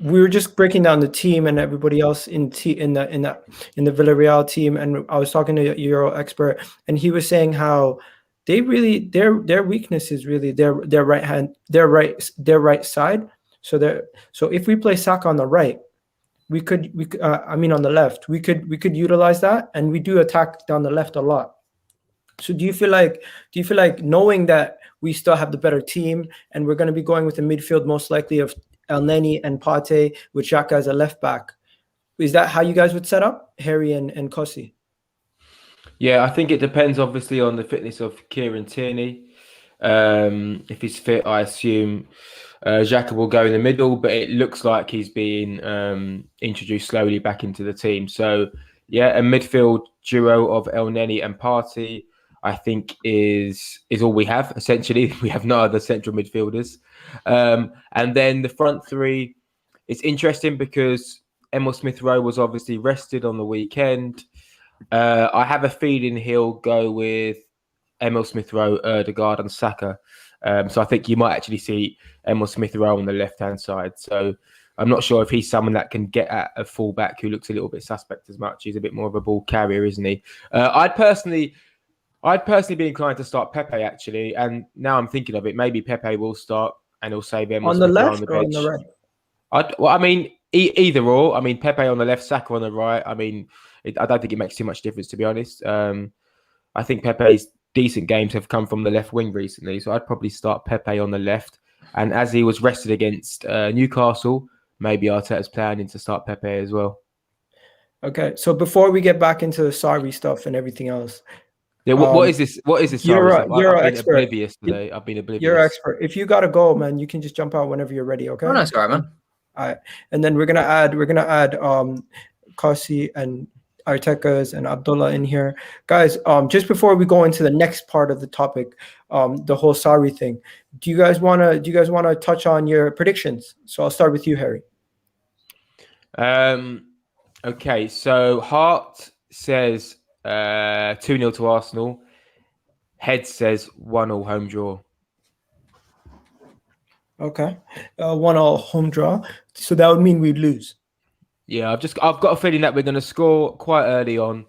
S1: We were just breaking down the team and everybody else in the Villarreal team, and I was talking to a Euro expert, and he was saying how they really their weakness is really their right hand, their right side. So if we play Saka on the right, we could on the left, we could utilize that, and we do attack down the left a lot. So do you feel like knowing that we still have the better team, and we're going to be going with the midfield most likely of Elneny and Partey with Xhaka as a left back, is that how you guys would set up, Harry and Kossi?
S5: Yeah, I think it depends obviously on the fitness of Kieran Tierney. If he's fit, I assume Xhaka will go in the middle, but it looks like he's being introduced slowly back into the team. So yeah, a midfield duo of Elneny and Partey, I think is all we have. Essentially, we have no other central midfielders. And then the front three, it's interesting because Emil Smith-Rowe was obviously rested on the weekend. I have a feeling he'll go with Emil Smith-Rowe, Ødegaard and Saka. So I think you might actually see Emil Smith-Rowe on the left-hand side. So I'm not sure if he's someone that can get at a full-back who looks a little bit suspect as much. He's a bit more of a ball carrier, isn't he? I'd personally be inclined to start Pepe, actually. And now I'm thinking of it, maybe Pepe will start and he'll save Emil Smith-Rowe on the bench.
S1: On the right?
S5: Either or. I mean, Pepe on the left, Saka on the right. I mean, I don't think it makes too much difference, to be honest. I think Pepe's decent games have come from the left wing recently, so I'd probably start Pepe on the left. And as he was rested against Newcastle, maybe Arteta's planning to start Pepe as well.
S1: Okay, so before we get back into the Sarri stuff and everything else,
S5: yeah, what is this? What is this?
S1: You're
S5: I've been
S1: expert.
S5: oblivious today. I've been oblivious.
S1: You're expert. If you gotta go, man, you can just jump out whenever you're ready. Okay.
S2: Oh, no, sorry, man.
S1: All right, and then we're gonna add Kossi and Artekas and Abdullah in here, guys. Just before we go into the next part of the topic, the whole Sarri thing, do you guys wanna touch on your predictions? So I'll start with you, Harry.
S5: Okay, so Hart says 2-0 to Arsenal. Head says 1-1 home draw.
S1: Okay, 1-1 home draw. So that would mean we'd lose.
S5: Yeah, I've got a feeling that we're going to score quite early on,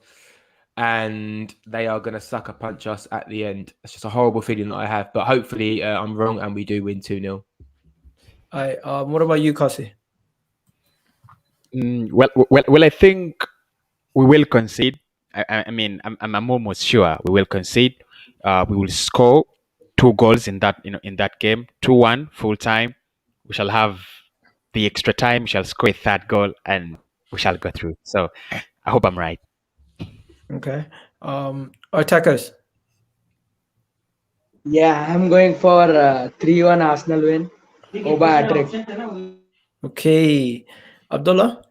S5: and they are going to sucker punch us at the end. It's just a horrible feeling that I have, but hopefully I'm wrong and we do win 2-0.
S1: What about you, Kossi?
S4: Well, I think we will concede. I'm almost sure we will concede. We will score 2 goals in that game. 2-1 full time. We shall have the extra time. We shall score a 3rd goal, and we shall go through. So I hope I'm right.
S1: Okay. Attackers.
S6: Yeah, I'm going for 3-1 Arsenal win. Over hat-trick.
S1: Okay. Abdullah?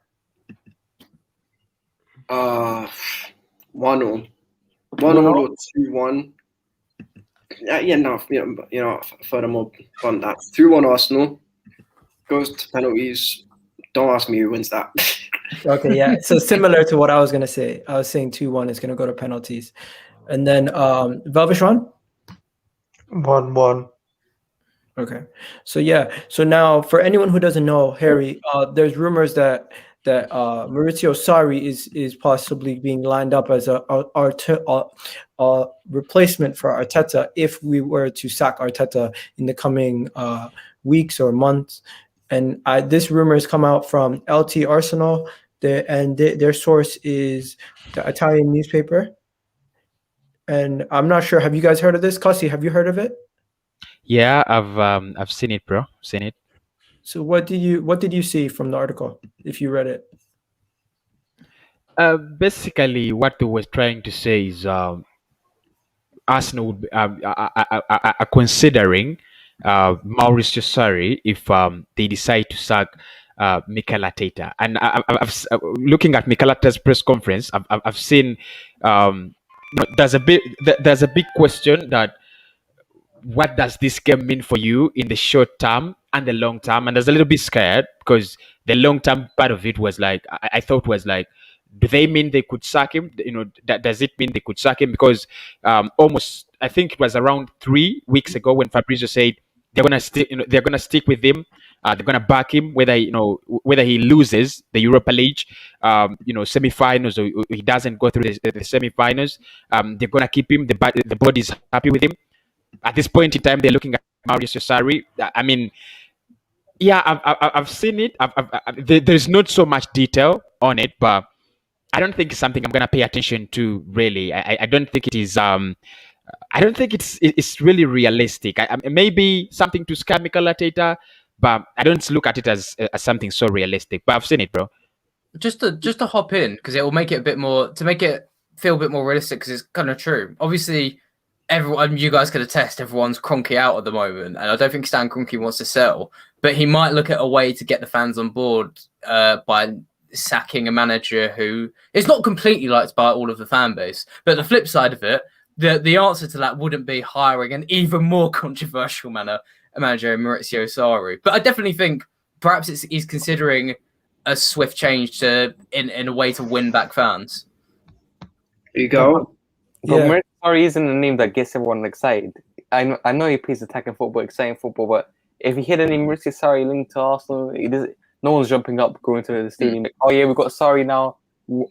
S7: 1-0. 1-0 or 2-1. Furthermore on that, 3-1 Arsenal goes to penalties. Don't ask me who wins that.
S1: Okay, yeah. So similar to what I was gonna say. I was saying 2-1 is gonna go to penalties. And then Velvishwan?
S8: 1-1.
S1: Okay. So yeah. So now for anyone who doesn't know, Harry, there's rumors that Maurizio Sarri is possibly being lined up as a replacement for Arteta if we were to sack Arteta in the coming weeks or months. And this rumor has come out from LT Arsenal, their source is the Italian newspaper. And I'm not sure. Have you guys heard of this? Kasi, have you heard of it?
S4: Yeah, I've seen it, bro. Seen it.
S1: So what did you see from the article if you read it?
S4: Basically, what they were trying to say is Arsenal would are considering Maurizio Sarri if they decide to sack Mikel Arteta. And looking at Mikel Arteta's press conference, I've seen there's a big question that what does this game mean for you in the short term and the long term? And I was a little bit scared because the long term part of it was like I thought was like, do they mean they could sack him? Does it mean they could sack him? Because almost I think it was around 3 weeks ago when Fabrizio said they're gonna stick with him. They're gonna back him whether he loses the Europa League, semi-finals, or he doesn't go through the semi-finals. They're gonna keep him. The body's happy with him. At this point in time, they're looking at Maurizio Sarri. I mean, yeah, I've seen it. There's not so much detail on it, but I don't think it's something I'm gonna pay attention to. Really, I don't think it is. I don't think it's really realistic. Maybe something to scam Mikel Arteta, but I don't look at it as something so realistic. But I've seen it, bro.
S2: Just to hop in because it will make it a bit more to make it feel a bit more realistic because it's kind of true. Obviously, everyone, you guys could attest, everyone's Kroenke out at the moment, and I don't think Stan Kroenke wants to sell, but he might look at a way to get the fans on board by sacking a manager who is not completely liked by all of the fan base. But the flip side of it, the answer to that wouldn't be hiring an even more controversial manager, Maurizio Sarri. But I definitely think perhaps he's considering a swift change in a way to win back fans.
S7: There you go.
S8: But
S1: Yeah.
S8: Maurizio Sarri isn't a name that gets everyone excited. I know he plays attacking football, exciting football, but if you hear the name Maurizio Sarri linked to Arsenal, no one's jumping up, going to the stadium. Like, oh yeah, we've got Sarri now.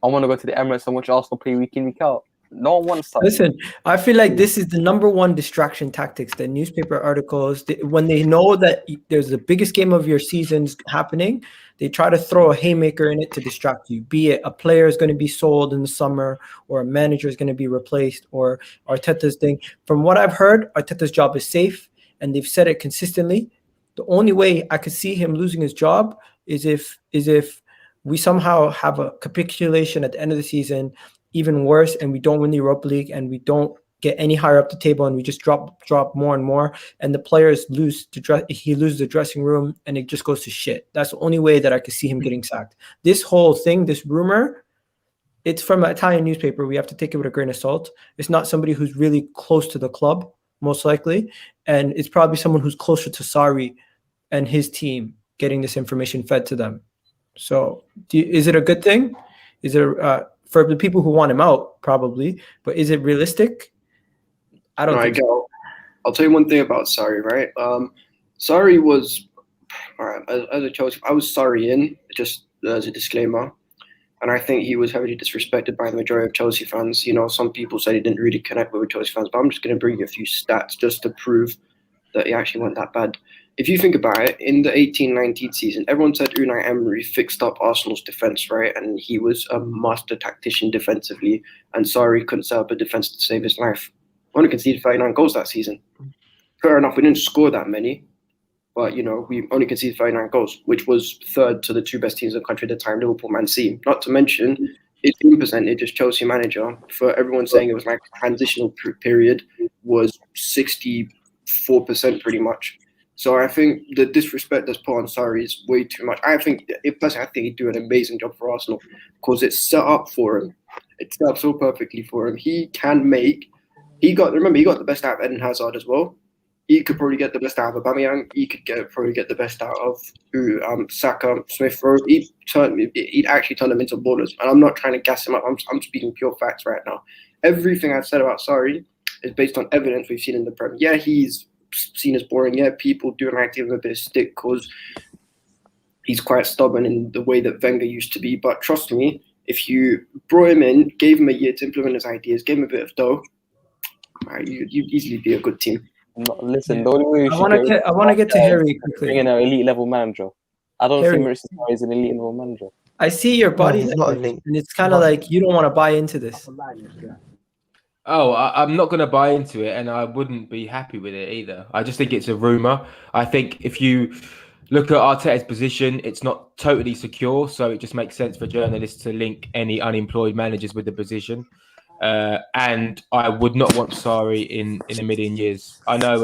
S8: I want to go to the Emirates and watch Arsenal play week in, week out. No one wants that.
S1: Listen, I feel like this is the number one distraction tactics. The newspaper articles, when they know that there's the biggest game of your seasons happening, they try to throw a haymaker in it to distract you. Be it a player is going to be sold in the summer, or a manager is going to be replaced, or Arteta's thing. From what I've heard, Arteta's job is safe, and they've said it consistently. The only way I could see him losing his job is if we somehow have a capitulation at the end of the season, even worse, and we don't win the Europa League and we don't get any higher up the table and we just drop more and more, and the players he loses the dressing room and it just goes to shit. That's the only way that I could see him getting sacked. This whole thing, this rumor, it's from an Italian newspaper. We have to take it with a grain of salt. It's not somebody who's really close to the club, most likely, and it's probably someone who's closer to Sarri and his team getting this information fed to them. So is it a good thing? Is it for the people who want him out, probably, but is it realistic? I don't think so.
S7: I'll tell you one thing about Sarri, right? Sarri was, all right, as a Chelsea, I was Sarri in, just as a disclaimer, and I think he was heavily disrespected by the majority of Chelsea fans. You know, some people said he didn't really connect with Chelsea fans, but I'm just going to bring you a few stats just to prove that he actually went that bad. If you think about it, in the 18-19 season, everyone said Unai Emery fixed up Arsenal's defence, right? And he was a master tactician defensively, and Sarri couldn't set up a defence to save his life. Only conceded 39 goals that season. Fair enough, we didn't score that many, but, you know, we only conceded 39 goals, which was third to the two best teams in the country at the time, Liverpool, Man City. Not to mention, his team percentage as Chelsea manager, for everyone saying it was like a transitional period, was 64% pretty much. So I think the disrespect that's put on Sarri is way too much. Personally, I think he'd do an amazing job for Arsenal because it's set up for him. It's set up so perfectly for him. He can make he got the best out of Eden Hazard as well. He could probably get the best out of Aubameyang. He could probably get the best out of Saka, Smith Rowe. He'd actually turn them into ballers. And I'm not trying to gas him up. I'm speaking pure facts right now. Everything I've said about Sarri is based on evidence we've seen in the Prem. Yeah, he's seen as boring. Yeah, people do like to give him a bit of stick because he's quite stubborn in the way that Wenger used to be. But trust me, if you brought him in, gave him a year to implement his ideas, gave him a bit of dough, you'd easily be a good team.
S8: Listen, the only way
S1: I want to get to Harry quickly.
S8: Bringing an elite level manager. I don't
S1: Harry.
S8: see Maurizio Sarri as an elite level manager.
S1: I see your body
S9: he's not
S1: language,
S9: elite.
S1: and it's kind of like you don't want to buy into this.
S5: Oh, I'm not going to buy into it, and I wouldn't be happy with it either. I just think it's a rumor. I think if you look at Arteta's position, it's not totally secure, so it just makes sense for journalists to link any unemployed managers with the position. And I would not want Sarri in a million years. I know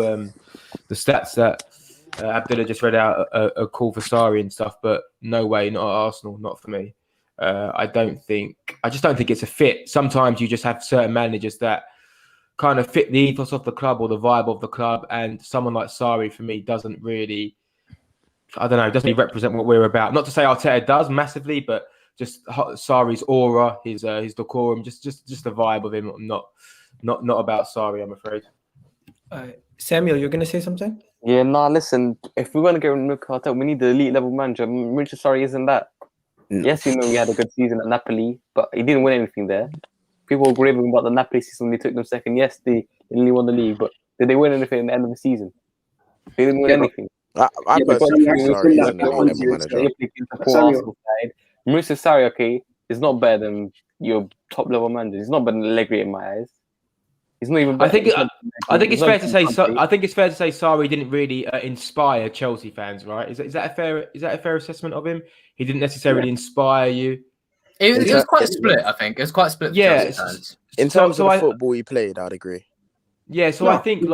S5: the stats that Abdullah just read out a call for Sarri and stuff, but no way, not at Arsenal, not for me. I just don't think it's a fit. Sometimes you just have certain managers that kind of fit the ethos of the club or the vibe of the club, and someone like Sarri for me doesn't really represent what we're about. Not to say Arteta does massively, but just Sarri's aura, his decorum, just the vibe of him. Not about Sarri, I'm afraid.
S1: Samuel, you're gonna say something?
S8: Yeah, listen. If we're gonna get rid of Mikel Arteta, we need the elite level manager. Maurizio Sarri isn't that. Yes, we had a good season at Napoli, but he didn't win anything there. People were raving about the Napoli season when they took them second. Yes, they only won the league, but did they win anything at the end of the season? They didn't win anything.
S10: I personally think Sarri isn't an elite level manager.
S8: Maurizio Sarri, okay, is not better than your top level manager. He's not better than Allegri in my eyes. He's not even better.
S5: I think it's fair to say Sarri didn't really inspire Chelsea fans, right? Is that a fair assessment of him? He didn't necessarily inspire you.
S2: It was quite split, I think. It was quite split.
S5: Yeah.
S10: In terms of the football he played, I'd agree.
S5: Yeah, so I think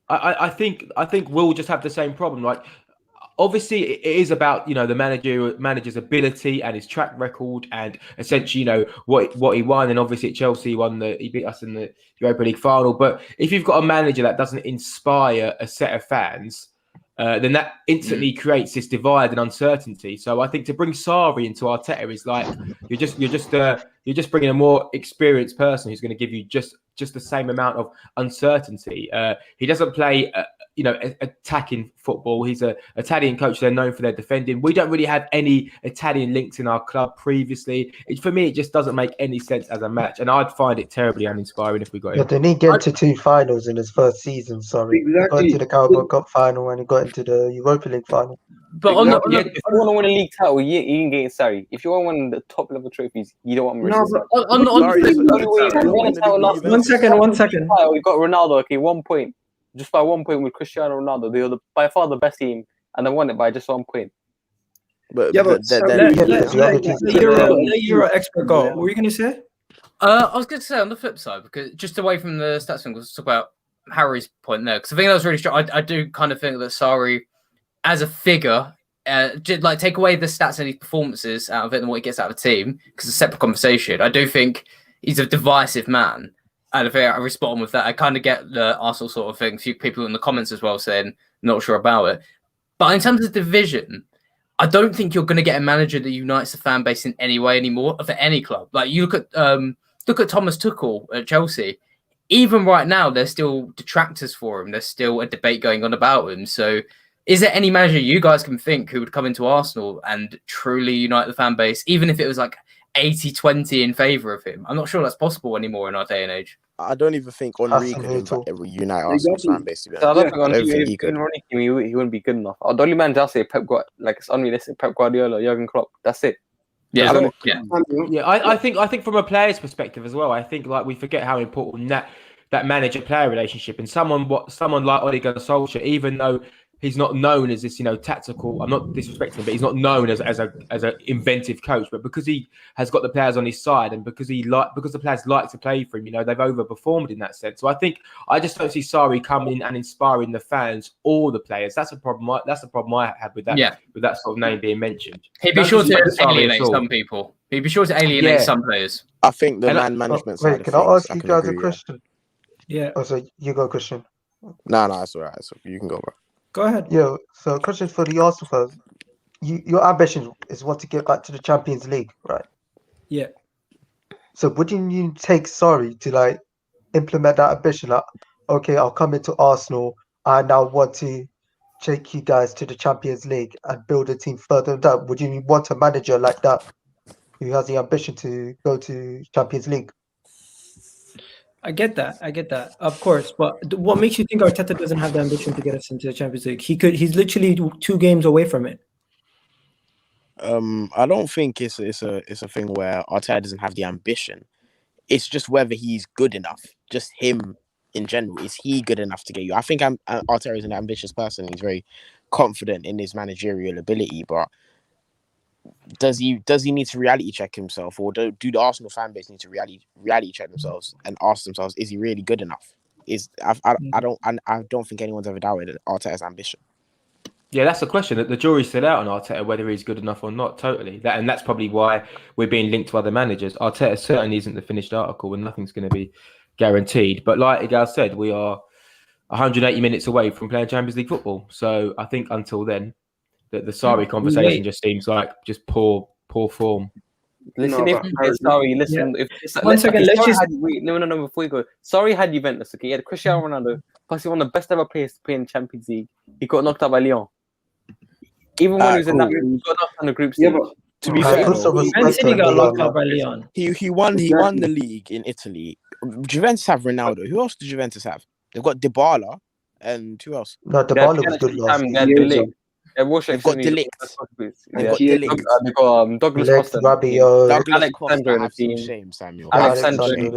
S5: I think we'll just have the same problem. Like, obviously, it is about the manager's ability and his track record, and essentially what he won. And obviously, at Chelsea, he beat us in the Europa League final. But if you've got a manager that doesn't inspire a set of fans, then that instantly creates this divide and uncertainty. So I think to bring Sarri into Arteta is like you're just bringing a more experienced person who's going to give you just the same amount of uncertainty. He doesn't play attacking football. He's an Italian coach. They're known for their defending. We don't really have any Italian links in our club previously. For me, it just doesn't make any sense as a match, and I'd find it terribly uninspiring if we got him.
S9: Yeah, they didn't get into 2 finals in his first season. Sorry,
S7: Exactly.
S9: He got into the Carabao Cup final and he got into the Europa League final.
S2: But
S8: if you want to win a league title, you ain't getting Sarri. If you want to win the top level trophies, you don't want Maurizio Sarri.
S1: One second.
S8: We got Ronaldo. Okay, 1 point. Just by 1 point with Cristiano Ronaldo, they were by far the best team, and they won it by just 1 point.
S1: Let Euro expert go. What were you going to say?
S2: I was going to say on the flip side, because just away from the stats thing, let's talk about Harry's point there, because I think that was really strong. I do kind of think that Sarri, as a figure, take away the stats and his performances out of it and what he gets out of the team, because it's a separate conversation. I do think he's a divisive man. And I think I respond with that. I kind of get the Arsenal sort of thing. A few people in the comments as well saying, not sure about it. But in terms of division, I don't think you're going to get a manager that unites the fan base in any way anymore for any club. Like, you look at Thomas Tuchel at Chelsea. Even right now, there's still detractors for him. There's still a debate going on about him. So is there any manager you guys can think who would come into Arsenal and truly unite the fan base, even if it was like 80-20 in favour of him? I'm not sure that's possible anymore in our day and age.
S10: I don't even think Henry could unite Arsenal's fan base.
S8: I don't think he could. He wouldn't be good enough. The only manager I'll say it's unrealistic. Pep Guardiola, Jurgen Klopp. That's it.
S2: Yeah,
S5: I think from a player's perspective as well. I think we forget how important that manager-player relationship, and someone like Ole Gunnar Solskjaer, even though he's not known as this, tactical. I'm not disrespecting him, but he's not known as an inventive coach. But because he has got the players on his side, and because the players like to play for him, they've overperformed in that sense. So I just don't see Sarri coming in and inspiring the fans or the players. That's a problem. That's the problem I have with that. Yeah. With that sort of name being mentioned.
S2: He'd be sure to alienate some people. He'd be sure to alienate some players.
S10: I think the man management side.
S9: Can I ask you guys a question?
S1: Yeah.
S9: Oh, so you go, Christian.
S10: No, that's all right. So you can go, bro.
S1: Go ahead.
S9: Yeah. So, question for the Arsenal fans. Your ambition is what to get back to the Champions League, right?
S1: Yeah.
S9: So, wouldn't you take Sarri to like implement that ambition? Like, okay, I'll come into Arsenal. I now want to take you guys to the Champions League and build a team further down. Would you want a manager like that who has the ambition to go to Champions League?
S1: I get that. Of course. But what makes you think Arteta doesn't have the ambition to get us into the Champions League? He's literally 2 games away from it.
S10: I don't think it's a thing where Arteta doesn't have the ambition. It's just whether he's good enough. Just him in general. Is he good enough to get you? I think Arteta is an ambitious person. He's very confident in his managerial ability, but does he need to reality check himself, or do the Arsenal fan base need to reality check themselves and ask themselves, is he really good enough? I don't think anyone's ever doubted Arteta's ambition.
S5: Yeah, that's the question. The jury's still out on Arteta whether he's good enough or not. Totally, and that's probably why we're being linked to other managers. Arteta certainly isn't the finished article, and nothing's going to be guaranteed. But like Igal said, we are 180 minutes away from playing Champions League football. So I think until then, the Sarri conversation just seems like just poor form.
S8: Listen, Sorry, listen.
S1: Yeah. One second, let's just...
S8: No, before you go. Sorry had Juventus, okay? He had Cristiano Ronaldo, plus he's one of the best ever players to play in Champions League. He got knocked out by Lyon. Even when he was in that group, he got knocked out in the group stage.
S10: Yeah, but to be fair,
S1: Man City got knocked out by Lyon.
S10: He won the league in Italy. Juventus have Ronaldo. Who else do Juventus have? They've got Dybala and who else?
S9: No, Dybala was good last
S8: year. They've got
S10: Delict.
S8: They've got Douglas Costa.
S10: Alex Costa in the team. Shame, Samuel.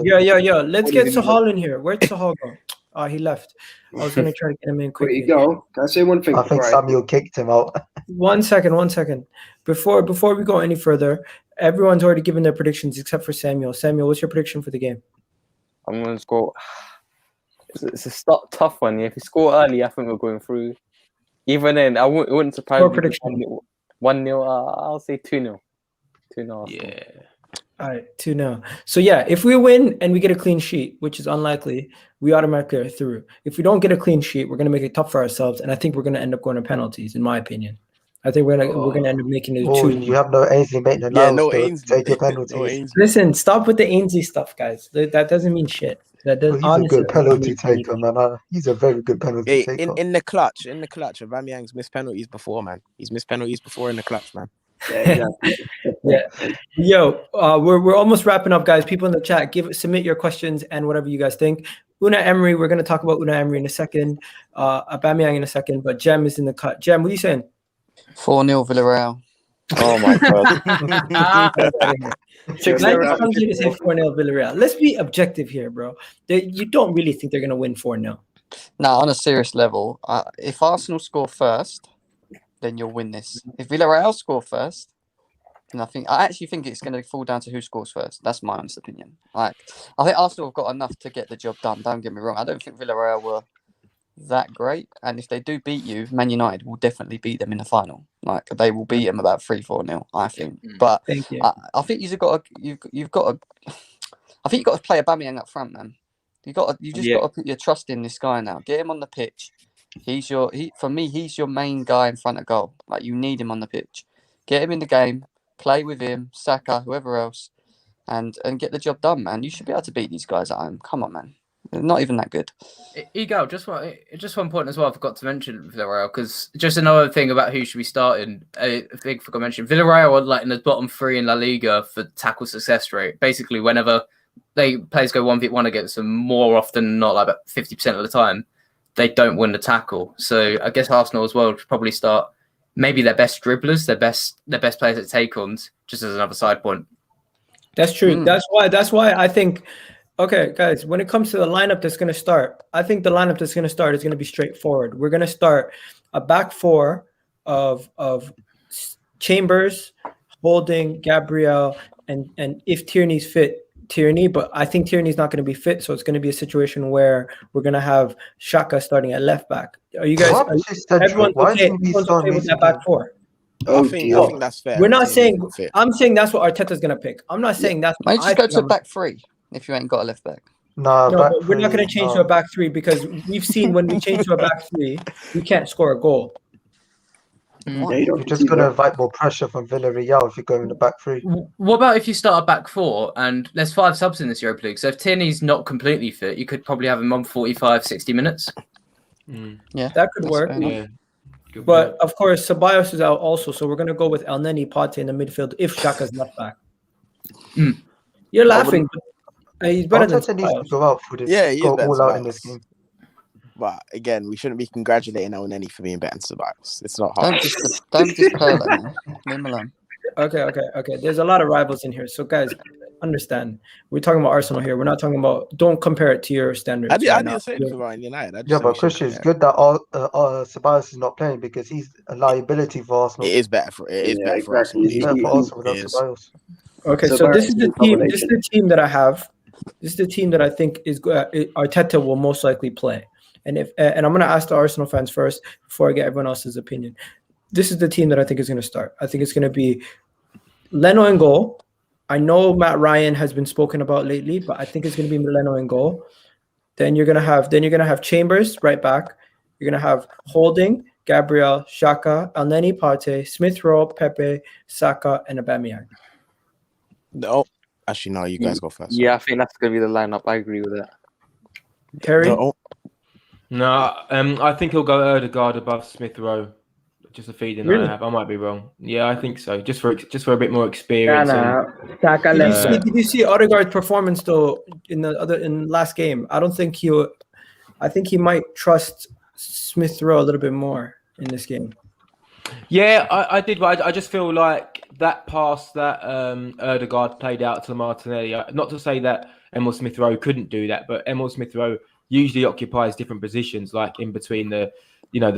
S1: Yeah. Let's get Sahal in here. Where'd Sahal go? Oh, he left. I was going to try to get him in quickly.
S7: Where you go? Can I say one thing?
S9: I think Samuel kicked him out.
S1: One second. Before we go any further, everyone's already given their predictions except for Samuel. Samuel, what's your prediction for the game?
S8: I'm going to score. It's a tough one. Yeah. If you score early, I think we're going through. Even then, it wouldn't surprise me.
S1: Prediction.
S8: 1-0. I'll say 2-0. 2-0.
S5: Yeah.
S1: All right, 2-0. So yeah, if we win and we get a clean sheet, which is unlikely, we automatically are through. If we don't get a clean sheet, we're going to make it tough for ourselves, and I think we're going to end up going to penalties. In my opinion, I think we're going to end up making it 2.
S9: You have no Ainsley Maitland.
S10: Yeah, no Ainsley.
S9: Take your penalties.
S1: Listen, stop with the Ainsley stuff, guys. That doesn't mean shit. That doesn't.
S9: He's a good penalty taker, man. He's a very good penalty taker.
S10: In the clutch, Aubameyang's missed penalties before, man. He's missed penalties before in the clutch, man.
S1: Yeah. Yo, we're almost wrapping up, guys. People in the chat, submit your questions and whatever you guys think. Unai Emery, we're going to talk about Unai Emery in a second. Aubameyang in a second, but Jem is in the cut. Jem, what are you saying?
S11: 4-0 Villarreal.
S8: Oh my god.
S1: Say 4-0 Villarreal. Let's be objective here, bro. You don't really think they're going to win 4-0?
S11: No, on a serious level, if Arsenal score first, then you'll win this. If Villarreal score first, then I actually think it's going to fall down to who scores first. That's my honest opinion. I think Arsenal have got enough to get the job done. Don't get me wrong. I don't think Villarreal were that great, and if they do beat you, Man United will definitely beat them in the final. Like they will beat them about 3-4-0, I think. But I think you've got to play Aubameyang up front, man. You got to put your trust in this guy now. Get him on the pitch. For me, he's your main guy in front of goal. Like you need him on the pitch. Get him in the game, play with him, Saka, whoever else, and get the job done, man. You should be able to beat these guys at home. Come on, man. They're not even that good.
S2: Ego, just one point as well. I forgot to mention Villarreal because just another thing about who should be starting. I think I forgot to mention Villarreal are like in the bottom 3 in La Liga for tackle success rate. Basically, whenever players go 1v1 against them, more often than not, like about 50% of the time, they don't win the tackle. So I guess Arsenal as well should probably start maybe their best dribblers, their best players at take-ons, just as another side point.
S1: That's true. That's why I think. Okay, guys, when it comes to the lineup that's going to start, I think the lineup that's going to start is going to be straightforward. We're going to start a back 4 of Chambers, Holding, Gabriel, and if Tierney's fit, Tierney. But I think Tierney's not going to be fit, so it's going to be a situation where we're going to have Xhaka starting at left back. Are you guys? Everyone's okay with that back 4?
S10: I think that's fair.
S1: We're not saying. I'm saying that's what Arteta's going to pick. I'm not saying that's.
S11: Might just go to back 3. If you ain't got a left back,
S9: Nah,
S1: No,
S9: back
S1: but we're not going
S9: three.
S1: to change to a back three because we've seen when we change to a back three, we can't score a goal.
S7: Yeah, you
S11: Why?
S7: don't
S9: You're just
S7: concede,
S9: going to
S7: right?
S9: invite more pressure from Villarreal if you go in the back three.
S2: What about if you start a back four and there's 5 subs in this Europa League? So if Tierney's not completely fit, you could probably have him on 45, 60 minutes.
S11: Yeah,
S1: That could
S11: that's
S1: work.
S11: fair enough.
S5: Yeah. Good
S1: But
S5: point.
S1: of course, Ceballos is out also, so we're going to go with El Neni, Pate in the midfield if Xhaka's left back.
S2: Mm.
S1: You're laughing, but he's better than
S9: Arteta needs to
S1: Ceballos.
S9: go out for this.
S10: Yeah, he is
S9: Go
S10: better
S9: all
S10: than
S9: out in this
S10: Ceballos.
S9: game.
S10: But again, we shouldn't be congratulating Elneny for being better than Ceballos. It's not hard.
S11: Don't display that, man. Leave him alone.
S1: Okay. There's a lot of rivals in here. So, guys, understand. We're talking about Arsenal here. We're not talking about. Don't compare it to your standards.
S10: I
S1: right
S10: didn't
S1: now.
S10: say anything about United. I just
S9: Yeah,
S10: said
S9: but
S10: we should
S9: Christian, it's
S10: compare.
S9: good that Ceballos is not playing because he's a liability for Arsenal.
S10: It is better for
S7: Yeah,
S10: better for Arsenal.
S7: exactly.
S9: It's better for
S7: He-
S9: Arsenal without
S10: It is.
S9: Ceballos.
S1: Okay, so
S7: Ceballos
S1: this is the
S7: is
S1: team. This is
S7: combination.
S1: the team that I have. This is the team that I think is Arteta will most likely play. And I'm going to ask the Arsenal fans first before I get everyone else's opinion. This is the team that I think is going to start. I think it's going to be Leno in goal. I know Matt Ryan has been spoken about lately, but I think it's going to be Leno in goal. Then you're going to have Chambers right back. You're going to have Holding, Gabriel, Xhaka, Elneny, Pate, Smith Rowe, Pepe, Saka, and Aubameyang.
S10: No, actually, no. You guys go first.
S8: Yeah, I think that's going to be the lineup. I agree with that.
S1: Harry?
S10: No.
S5: No, I think he'll go Odegaard above Smith Rowe. Just a feeling
S1: Really?
S5: I have. I might be wrong. Yeah, I think so. Just for a bit more experience.
S6: Saka
S1: Did
S6: left back.
S1: you see Odegaard's performance though in last game? I don't think I think he might trust Smith Rowe a little bit more in this game.
S5: Yeah, I did. But I just feel like that pass that Odegaard played out to Martinelli. Not to say that Emil Smith Rowe couldn't do that, but Emil Smith Rowe usually occupies different positions, like in between the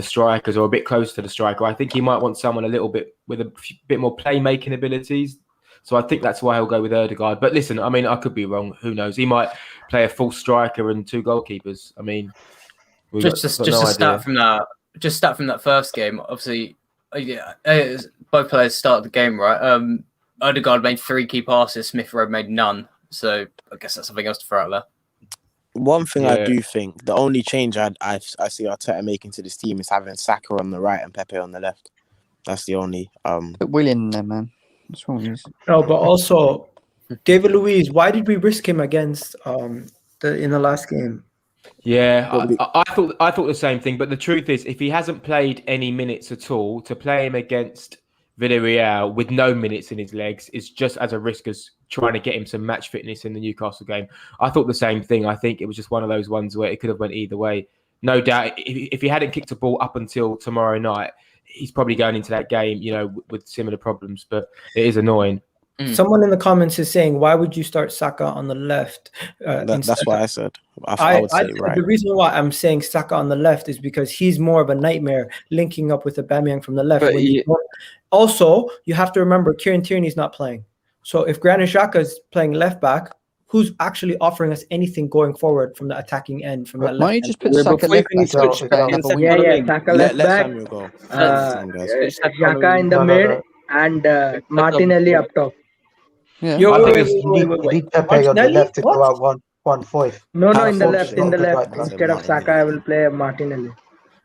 S5: strikers or a bit close to the striker. I think he might want someone a little bit with a bit more playmaking abilities. So I think that's why he'll go with Odegaard. But listen, I mean, I could be wrong. Who knows? He might play a full striker and 2 goalkeepers. I mean,
S2: Just a stat from that first game. Obviously, both players started the game right. Odegaard made 3 key passes. Smith Rowe made none. So I guess that's something else to throw out there.
S10: One thing I
S5: Yeah.
S10: do think, the only change I see Arteta making to this team is having Saka on the right and Pepe on the left. That's the only.
S11: Put Willian in there, man. What's wrong with you?
S1: No, but also David Luiz. Why did we risk him against in the last game?
S5: Yeah, I thought the same thing. But the truth is, if he hasn't played any minutes at all, to play him against Villarreal with no minutes in his legs is just as a risk as trying to get him some match fitness in the Newcastle game. I thought the same thing. I think it was just one of those ones where it could have went either way. No doubt, if he hadn't kicked a ball up until tomorrow night, he's probably going into that game, with similar problems. But it is annoying.
S1: Someone in the comments is saying, "Why would you start Saka on the left?"
S10: That's what I said. I would say right.
S1: The reason why I'm saying Saka on the left is because he's more of a nightmare linking up with Aubameyang from the left.
S8: But
S1: Also, you have to remember Kieran Tierney's not playing. So if Granit Xhaka is playing left back, who's actually offering us anything going forward from the attacking end from that left?
S11: Why don't you just put Saka
S8: before you
S11: left back?
S8: switch
S6: Saka left
S10: Let
S6: back.
S10: Samuel go.
S6: Xhaka in the mid and Martinelli up top.
S11: Yeah.
S1: Yo,
S5: I think
S1: wait,
S5: it's-
S1: wait.
S9: You need Pepe on the
S1: Martinelli?
S9: left to go
S1: What?
S9: out 1-5.
S6: No, in the
S9: Fox
S6: left,
S9: is not good right now.
S6: instead of Saka, I will play Martinelli.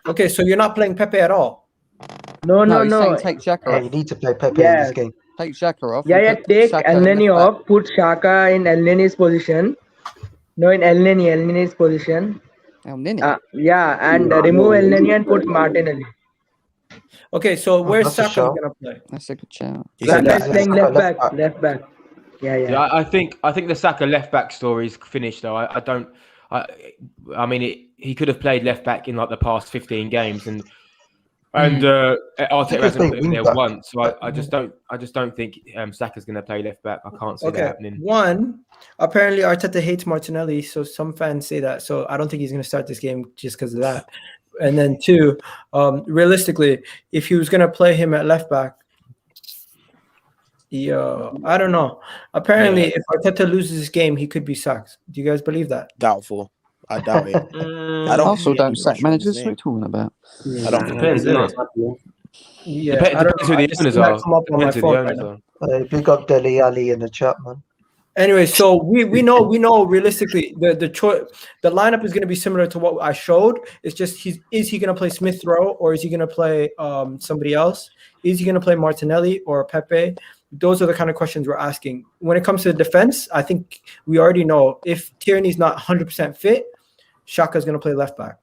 S1: Okay, so you're not playing Pepe at all.
S6: No.
S11: He's saying take Xhaka
S9: Yeah,
S11: off.
S9: you need to play Pepe in this game.
S11: Take Xhaka off.
S6: Yeah,
S11: and put
S6: take
S11: Saka
S6: Elneny
S11: left back.
S6: off, put Shaka in Elneny's position. No, in Elneny's position.
S11: Elneny.
S6: And remove Elneny and put Martinelli.
S1: Okay, so where's
S9: that's a
S1: Saka
S9: shout.
S1: gonna play?
S11: That's a good shout.
S6: Saka is playing
S9: Saka
S6: left back. Yeah.
S5: Yeah, I think the Saka left back story is finished though. I mean, he could have played left back in like the past 15 games, and Arteta hasn't put him there once. So I just don't think Saka's going to play left back. I can't see that happening.
S1: One, apparently Arteta hates Martinelli, so some fans say that. So I don't think he's going to start this game just because of that. And then 2, realistically, if he was going to play him at left back, I don't know. Apparently, if Arteta loses this game, he could be sacked. Do you guys believe that?
S10: Doubtful. I doubt it. I don't
S11: Also,
S10: see
S11: don't
S10: any
S11: sack
S10: pressure on his
S11: managers. What are
S10: name.
S11: you talking about?
S10: I don't think
S5: Depends,
S10: he
S5: doesn't
S10: will.
S5: it?
S1: Yeah,
S5: Depends
S1: I don't
S5: who
S1: know. I
S5: the
S1: just
S5: owners
S1: seen that
S5: are.
S1: come up on my
S5: Depends who
S1: phone
S5: the
S1: right
S5: owners
S1: now.
S5: are.
S9: Big up Dele Alli in the chat, man.
S1: Anyway, so we know realistically the lineup is going to be similar to what I showed. It's just is he going to play Smith Rowe or is he going to play somebody else? Is he going to play Martinelli or Pepe? Those are the kind of questions we're asking. When it comes to defense, I think we already know if Tierney's not 100% fit, Xhaka's going to play left back.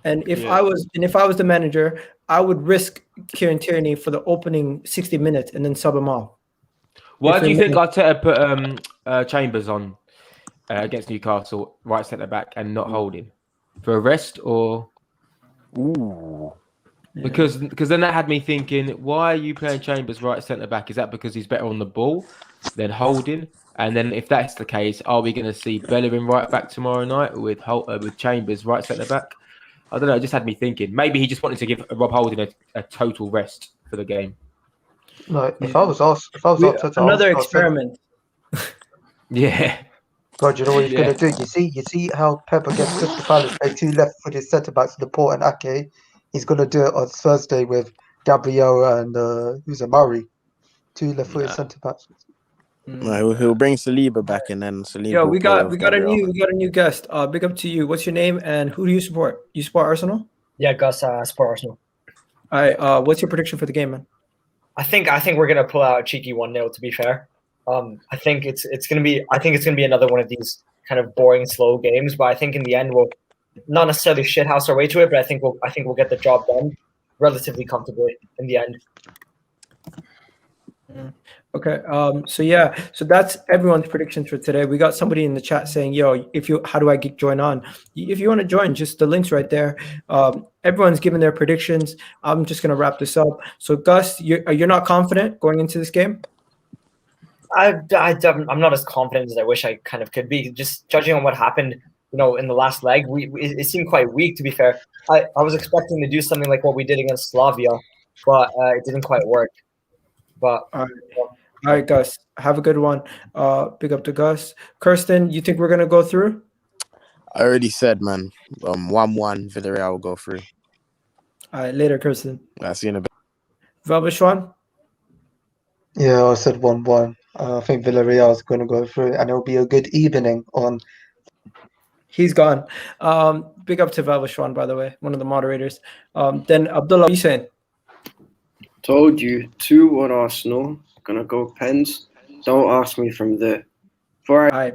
S1: And if I was the manager, I would risk Kieran Tierney for the opening 60 minutes and then sub him off.
S5: Why do you think Arteta put Chambers on against Newcastle, right centre back, and not Holding for a rest or?
S8: Ooh.
S5: Because then that had me thinking, why are you playing Chambers right centre back? Is that because he's better on the ball than Holding? And then if that's the case, are we going to see Bellerin right back tomorrow night with Chambers right centre back? I don't know. It just had me thinking. Maybe he just wanted to give Rob Holding a total rest for the game.
S9: No, if I was Arteta,
S1: another experiment.
S5: Yeah.
S9: God, you know what he's gonna do? You see how Pep against Crystal Palace played two left-footed centre backs, Laporte and Ake. He's gonna do it on Thursday with Gabriel and who's a Murray, two left-footed centre backs.
S10: No, he'll bring Saliba back, and then Saliba.
S1: Yeah, we got a new guest. Big up to you. What's your name and who do you support? You support Arsenal?
S12: Yeah, Gus, I support Arsenal.
S1: All right. What's your prediction for the game, man?
S12: I think we're gonna pull out a cheeky 1-0. To be fair, I think it's gonna be another one of these kind of boring, slow games. But I think in the end we'll not necessarily shithouse our way to it, but I think we'll get the job done relatively comfortably in the end.
S1: Okay. So that's everyone's predictions for today. We got somebody in the chat saying, "Yo, how do I join on? If you want to join, just the link's right there." Everyone's giving their predictions. I'm just gonna wrap this up. So, Gus, you're not confident going into this game?
S12: I'm not as confident as I wish I kind of could be. Just judging on what happened, in the last leg, it seemed quite weak. To be fair, I was expecting to do something like what we did against Slavia, but it didn't quite work. But
S1: all right, Gus, have a good one. Big up to Gus. Kirsten, you think we're gonna go through?
S10: I already said, man. 1-1, Villarreal will go through.
S1: All right, later, Kirsten.
S10: I'll see you in a bit.
S1: Valvishwan?
S9: Yeah, I said 1-1. I think Villarreal is going to go through, and it'll be a good evening on.
S1: He's gone. Big up to Valvishwan, by the way, one of the moderators. Then Abdullah, what are you saying?
S7: Told you, 2-1 Arsenal. Gonna go Pens. Don't ask me from there.
S1: All right,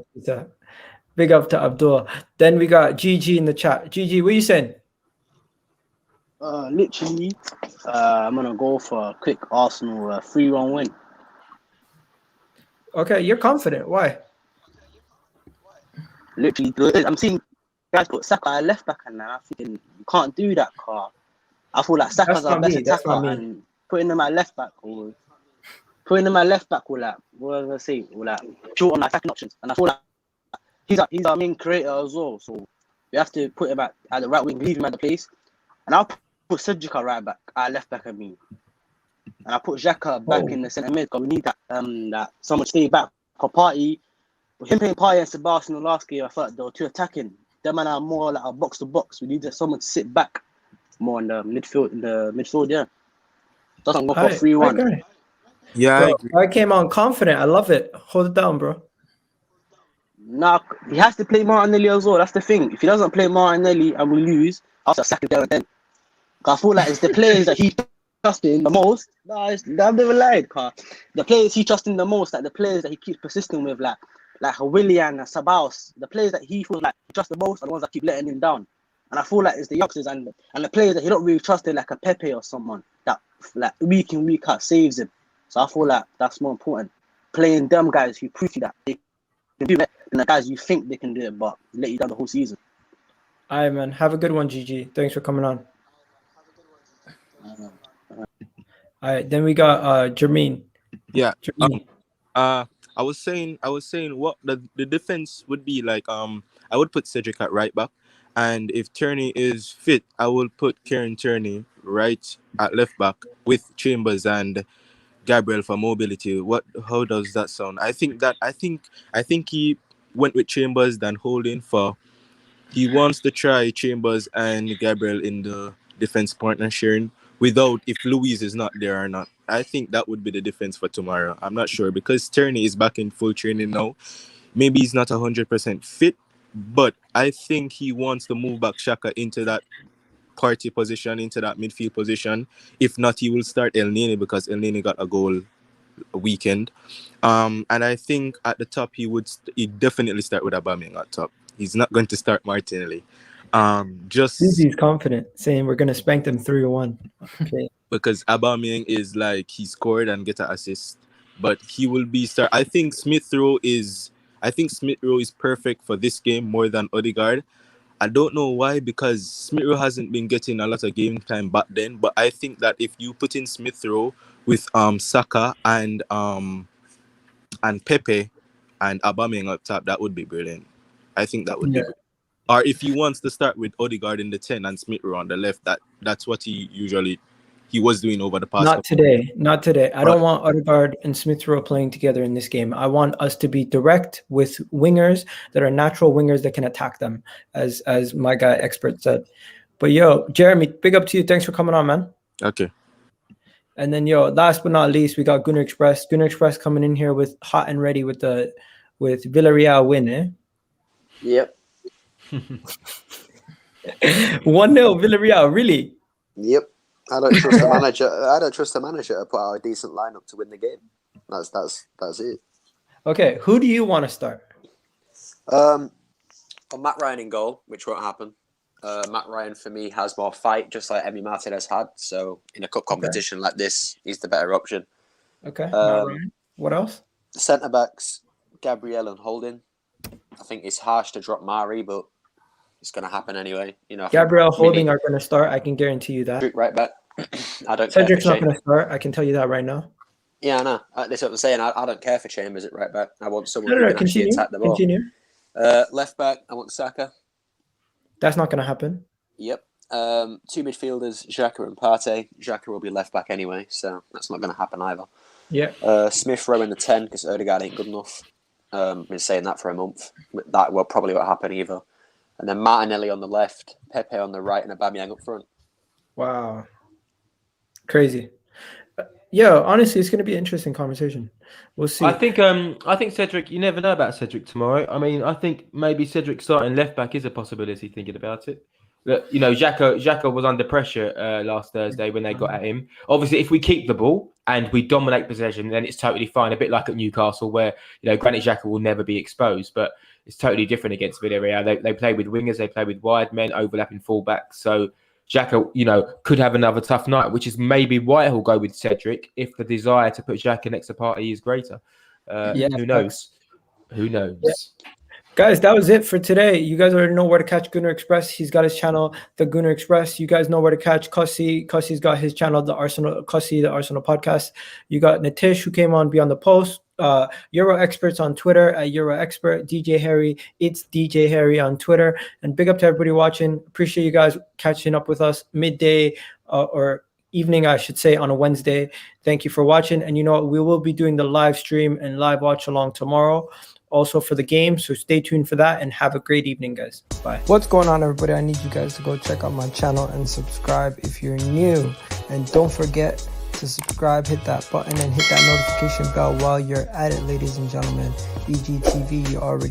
S1: big up to Abdullah. Then we got GG in the chat. GG, what are you saying?
S13: Literally, I'm gonna go for a quick Arsenal 3-1 win.
S1: Okay, you're confident. Why?
S13: Literally, I'm seeing guys put Saka at left back, and I'm thinking you can't do that, car. I feel like Saka's our best attacker, and putting them at left back will like, what was I say? Will like short on attacking options, and I feel like he's our main creator as well. So we have to put him at the right wing, leave him at the place, and I'll put Cedric at right back, at left back, and I put Xhaka back in the centre mid because we need that someone to stay back. For Partey, with him playing Partey and Sebastian last game, I thought they were too attacking. Them man are more like a box to box. We need someone to sit back more in the midfield. Yeah, doesn't go for 3-1.
S1: Okay.
S10: Yeah,
S1: I came on confident. I love it. Hold it down, bro.
S13: Nah, he has to play Martinelli as well. That's the thing. If he doesn't play Martinelli and we lose, I'll start sacking there and then. I feel like it's the players that he trusts in the most. I've never lied, car. The players he trusts in the most, like the players that he keeps persisting with, like Willian and Sabaus, the players that he feels like he trusts the most are the ones that keep letting him down. And I feel like it's the youngsters and the players that he don't really trust in, like a Pepe or someone that like week in, week out saves him. So I feel like that's more important. Playing them guys who prove you that they can do it than the guys you think they can do it, but let you down the whole season.
S1: All right, man. Have a good one, GG. Thanks for coming on. All right, then we got Jermaine.
S14: Yeah.
S1: Jermaine.
S14: I was saying what the defense would be like. I would put Cedric at right back, and if Tierney is fit, I will put Kieran Tierney right at left back with Chambers and Gabriel for mobility. How does that sound? I think he went with Chambers than Holding for. He wants to try Chambers and Gabriel in the defense partner sharing without if Luis is not there or not. I think that would be the difference for tomorrow. I'm not sure because Tierney is back in full training now. Maybe he's not 100% fit, but I think he wants to move back Xhaka into that party position, into that midfield position. If not, he will start El Neni because El Neni got a goal a weekend. And I think at the top he'd definitely start with Aubameyang at top. He's not going to start Martinelli.
S1: He's confident, saying we're going to spank them 3-1. Okay.
S14: Because Aubameyang is like he scored and get an assist, but he will be start. I think Smith Rowe is perfect for this game more than Odegaard. I don't know why, because Smith Rowe hasn't been getting a lot of game time back then. But I think that if you put in Smith Rowe with Saka and Pepe and Aubameyang up top, that would be brilliant. I think that would be good. Or if he wants to start with Odegaard in the 10 and Smith Rowe on the left, that's what he was doing over the past.
S1: Not today. I don't want Odegaard and Smith Rowe playing together in this game. I want us to be direct with wingers that are natural wingers that can attack them, as my guy expert said. But yo, Jeremy, big up to you. Thanks for coming on, man.
S14: Okay.
S1: And then last but not least, we got Gunner Express. Gunner Express coming in here with hot and ready with Villarreal win, eh?
S15: Yep.
S1: 1-0 Villarreal, really?
S15: Yep. I don't trust the manager. I don't trust the manager to put out a decent lineup to win the game. That's it.
S1: Okay, who do you want to start?
S15: On Matt Ryan in goal, which won't happen. Matt Ryan for me has more fight, just like Emi Martinez had. So in a cup competition like this, he's the better option.
S1: Okay. Matt Ryan. What else?
S15: Centre backs, Gabriel and Holding. I think it's harsh to drop Mari, but it's going to happen anyway.
S1: Gabriel Holding are going to start. I can guarantee you that.
S15: Right back. I don't.
S1: Cedric's not going to start. I can tell you that right now.
S15: Yeah, I know. That's what I'm saying. I don't care for Chambers at right back. I want someone who can actually attack the ball.
S1: Continue.
S15: Left back, I want Saka.
S1: That's not going to happen.
S15: Yep. Two midfielders, Xhaka and Partey. Xhaka will be left back anyway, so that's not going to happen either.
S1: Yeah.
S15: Smith Rowe in the 10 because Odegaard ain't good enough. I've been saying that for a month. That will probably won't happen either. And then Martinelli on the left, Pepe on the right, and Aubameyang up front.
S1: Wow. Crazy. Yeah, honestly, it's going to be an interesting conversation. We'll see.
S5: I think Cedric, you never know about Cedric tomorrow. I mean, I think maybe Cedric starting left back is a possibility, thinking about it. Look, Xhaka was under pressure last Thursday when they got at him. Obviously, if we keep the ball and we dominate possession, then it's totally fine. A bit like at Newcastle, where granted Xhaka will never be exposed, but it's totally different against Villarreal. They play with wingers, they play with wide men, overlapping fullbacks. So Xhaka, could have another tough night, which is maybe why he'll go with Cedric if the desire to put Xhaka next to Partey is greater. Who knows? Who knows?
S1: Yeah. Guys, that was it for today. You guys already know where to catch Gunner Express. He's got his channel, The Gunner Express. You guys know where to catch Cussi. Cussi's got his channel, The Arsenal Podcast. You got Nitish, who came on Beyond the Post. Euro Experts on Twitter at Euro Expert. DJ Harry, it's DJ Harry on Twitter. And big up to everybody watching. Appreciate you guys catching up with us midday or evening, I should say, on a Wednesday. Thank you for watching. And we will be doing the live stream and live watch along tomorrow, also for the game, so stay tuned for that and have a great evening, guys. Bye. What's going on, everybody? I need you guys to go check out my channel and subscribe if you're new, and don't forget to subscribe, hit that button and hit that notification bell while you're at it, ladies and gentlemen. EGTV, you already